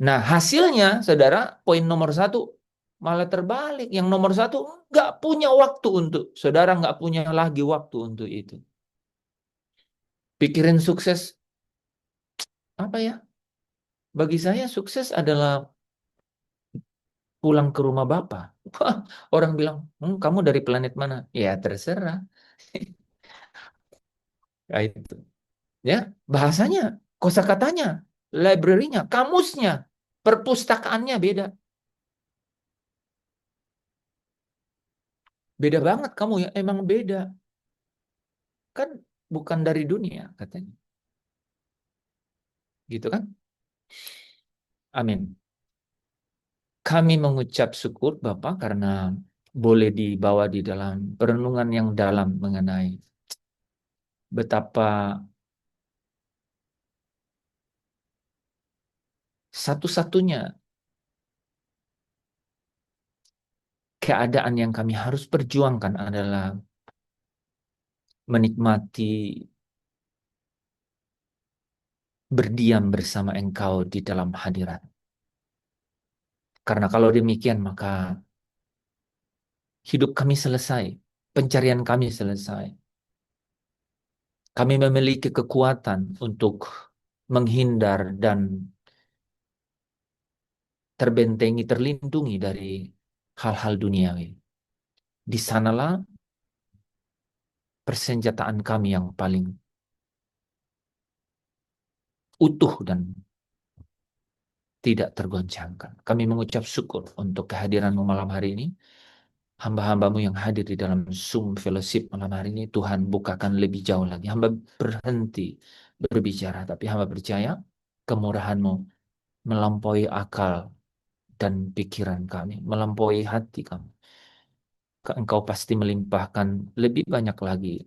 Nah, hasilnya, saudara, poin nomor satu malah terbalik. Yang nomor satu nggak punya waktu untuk, saudara nggak punya lagi waktu untuk itu. Pikirin sukses, apa ya? Bagi saya sukses adalah pulang ke rumah Bapak. Wah, orang bilang, kamu dari planet mana? Ya terserah. Ya, itu. Ya, bahasanya, kosakatanya, library-nya, kamusnya, perpustakaannya beda. Beda banget kamu ya, emang beda. Kan bukan dari dunia katanya. Gitu kan? Amin. Kami mengucap syukur Bapak karena boleh dibawa di dalam perenungan yang dalam mengenai betapa satu-satunya keadaan yang kami harus perjuangkan adalah menikmati berdiam bersama Engkau di dalam hadirat. Karena kalau demikian maka hidup kami selesai, pencarian kami selesai. Kami memiliki kekuatan untuk menghindar dan terbentengi, terlindungi dari hal-hal duniawi. Di sanalah persenjataan kami yang paling utuh dan tidak tergoncangkan. Kami mengucap syukur untuk kehadiran-Mu malam hari ini. Hamba-hamba-Mu yang hadir di dalam Zoom Fellowship malam hari ini, Tuhan bukakan lebih jauh lagi. Hamba berhenti berbicara, tapi hamba percaya kemurahan-Mu melampaui akal dan pikiran kami, melampaui hati kami. Engkau pasti melimpahkan lebih banyak lagi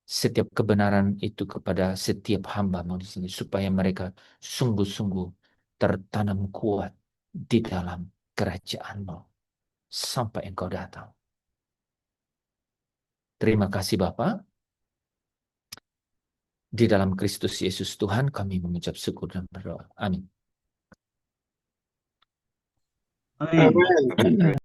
setiap kebenaran itu kepada setiap hamba-Mu di sini, supaya mereka sungguh-sungguh tertanam kuat di dalam kerajaan-Mu sampai Engkau datang. Terima kasih Bapa. Di dalam Kristus Yesus Tuhan kami mengucap syukur dan berdoa. Amin. Amin. Amin.